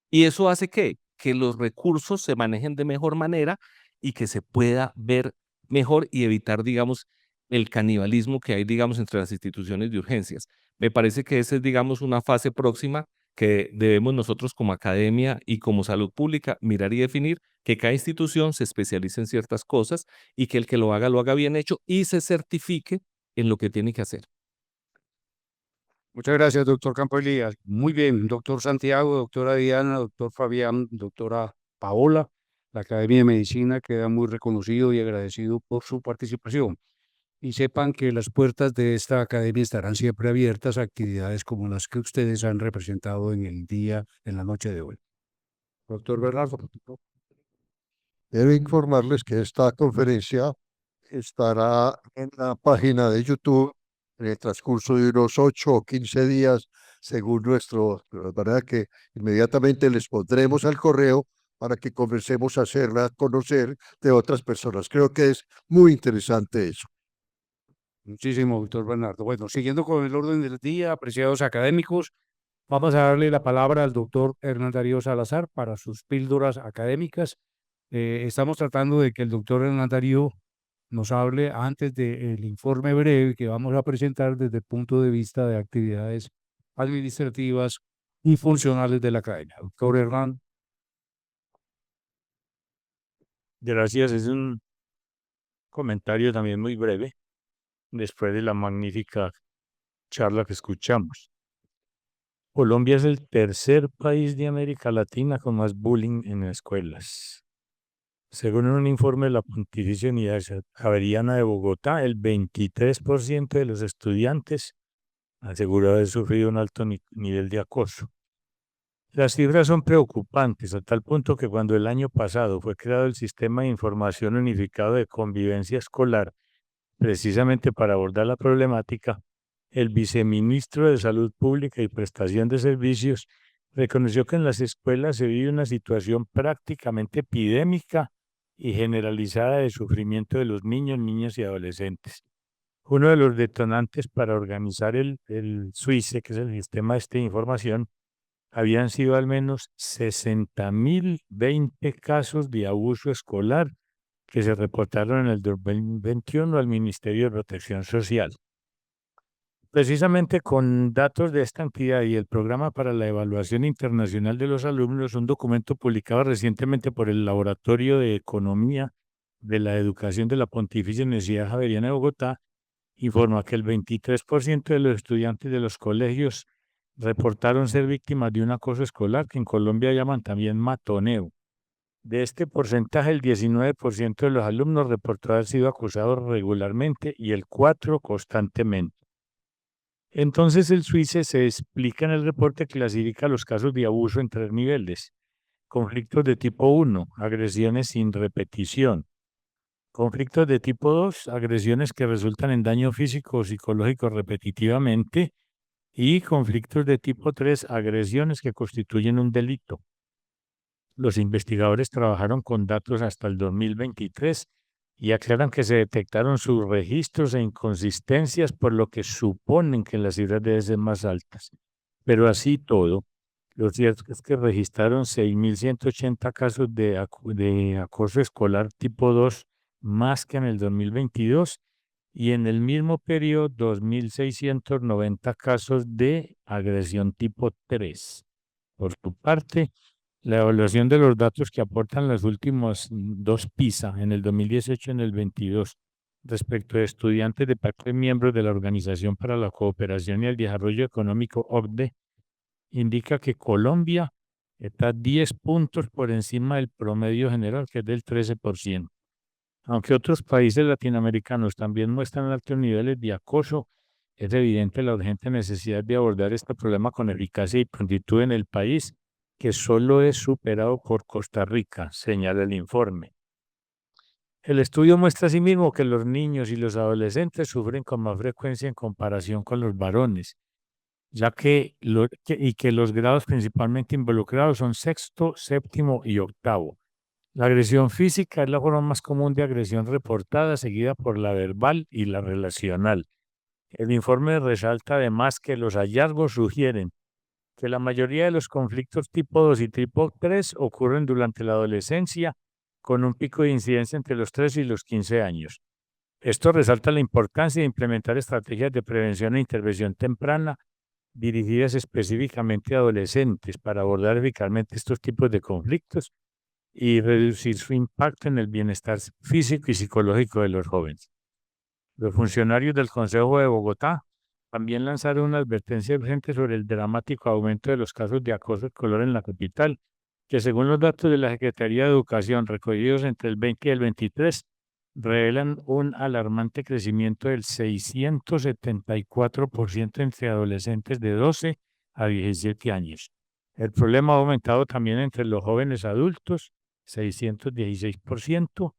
Y eso hace que los recursos se manejen de mejor manera y que se pueda ver mejor y evitar, digamos, el canibalismo que hay, digamos, entre las instituciones de urgencias. Me parece que esa es, digamos, una fase próxima que debemos nosotros como academia y como salud pública mirar y definir que cada institución se especialice en ciertas cosas y que el que lo haga bien hecho y se certifique en lo que tiene que hacer. Muchas gracias, doctor Campo Elías. Muy bien, doctor Santiago, doctora Diana, doctor Fabián, doctora Paola. La Academia de Medicina queda muy reconocido y agradecido por su participación. Y sepan que las puertas de esta academia estarán siempre abiertas a actividades como las que ustedes han representado en la noche de hoy. Doctor Bernardo. Debo informarles que esta conferencia estará en la página de YouTube en el transcurso de unos 8 o 15 días, según de manera que inmediatamente les pondremos al correo para que comencemos a hacerla conocer de otras personas. Creo que es muy interesante eso. Muchísimo, doctor Bernardo. Bueno, siguiendo con el orden del día, apreciados académicos, vamos a darle la palabra al doctor Hernán Darío Salazar para sus píldoras académicas. Estamos tratando de que el doctor Hernán Darío nos hable antes del informe breve que vamos a presentar desde el punto de vista de actividades administrativas y funcionales de la academia. Doctor Hernán. Gracias, es un comentario también muy breve, después de la magnífica charla que escuchamos. Colombia es el tercer país de América Latina con más bullying en escuelas. Según un informe de la Pontificia Universidad Javeriana de Bogotá, el 23% de los estudiantes aseguró haber sufrido un alto nivel de acoso. Las cifras son preocupantes a tal punto que cuando el año pasado fue creado el Sistema de Información Unificado de Convivencia Escolar, precisamente para abordar la problemática, el viceministro de Salud Pública y Prestación de Servicios reconoció que en las escuelas se vive una situación prácticamente epidémica y generalizada de sufrimiento de los niños, niñas y adolescentes. Uno de los detonantes para organizar el SUICE, que es el sistema de información, habían sido al menos 60.020 casos de abuso escolar que se reportaron en el 2021 al Ministerio de Protección Social. Precisamente con datos de esta entidad y el Programa para la Evaluación Internacional de los Alumnos, un documento publicado recientemente por el Laboratorio de Economía de la Educación de la Pontificia Universidad Javeriana de Bogotá, informa que el 23% de los estudiantes de los colegios reportaron ser víctimas de un acoso escolar, que en Colombia llaman también matoneo. De este porcentaje, el 19% de los alumnos reportó haber sido acusados regularmente y el 4% constantemente. Entonces, el SUICE se explica en el reporte, clasifica los casos de abuso en 3 niveles. Conflictos de tipo 1, agresiones sin repetición. Conflictos de tipo 2, agresiones que resultan en daño físico o psicológico repetitivamente. Y conflictos de tipo 3, agresiones que constituyen un delito. Los investigadores trabajaron con datos hasta el 2023 y aclaran que se detectaron subregistros e inconsistencias, por lo que suponen que las cifras deben ser más altas. Pero así todo, lo cierto es que registraron 6.180 casos de acoso escolar tipo 2, más que en el 2022, y en el mismo periodo 2.690 casos de agresión tipo 3. Por su parte, la evaluación de los datos que aportan los últimos 2 PISA, en el 2018 y en el 2022, respecto de estudiantes de parte de miembros de la Organización para la Cooperación y el Desarrollo Económico, OCDE, indica que Colombia está 10 puntos por encima del promedio general, que es del 13%. Aunque otros países latinoamericanos también muestran altos niveles de acoso, es evidente la urgente necesidad de abordar este problema con eficacia y prontitud en el país, que solo es superado por Costa Rica, señala el informe. El estudio muestra asimismo que los niños y los adolescentes sufren con más frecuencia en comparación con los varones, ya que los grados principalmente involucrados son 6º, 7º y 8º. La agresión física es la forma más común de agresión reportada, seguida por la verbal y la relacional. El informe resalta además que los hallazgos sugieren que la mayoría de los conflictos tipo 2 y tipo 3 ocurren durante la adolescencia, con un pico de incidencia entre los 3 y los 15 años. Esto resalta la importancia de implementar estrategias de prevención e intervención temprana dirigidas específicamente a adolescentes para abordar eficazmente estos tipos de conflictos y reducir su impacto en el bienestar físico y psicológico de los jóvenes. Los funcionarios del Consejo de Bogotá también lanzaron una advertencia urgente sobre el dramático aumento de los casos de acoso escolar en la capital, que según los datos de la Secretaría de Educación recogidos entre el 20 y el 23, revelan un alarmante crecimiento del 674% entre adolescentes de 12 a 17 años. El problema ha aumentado también entre los jóvenes adultos, 616%,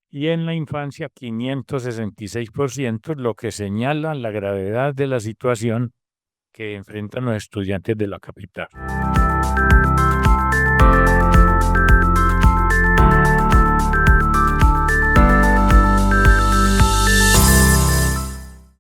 y en la infancia 566%, lo que señala la gravedad de la situación que enfrentan los estudiantes de la capital.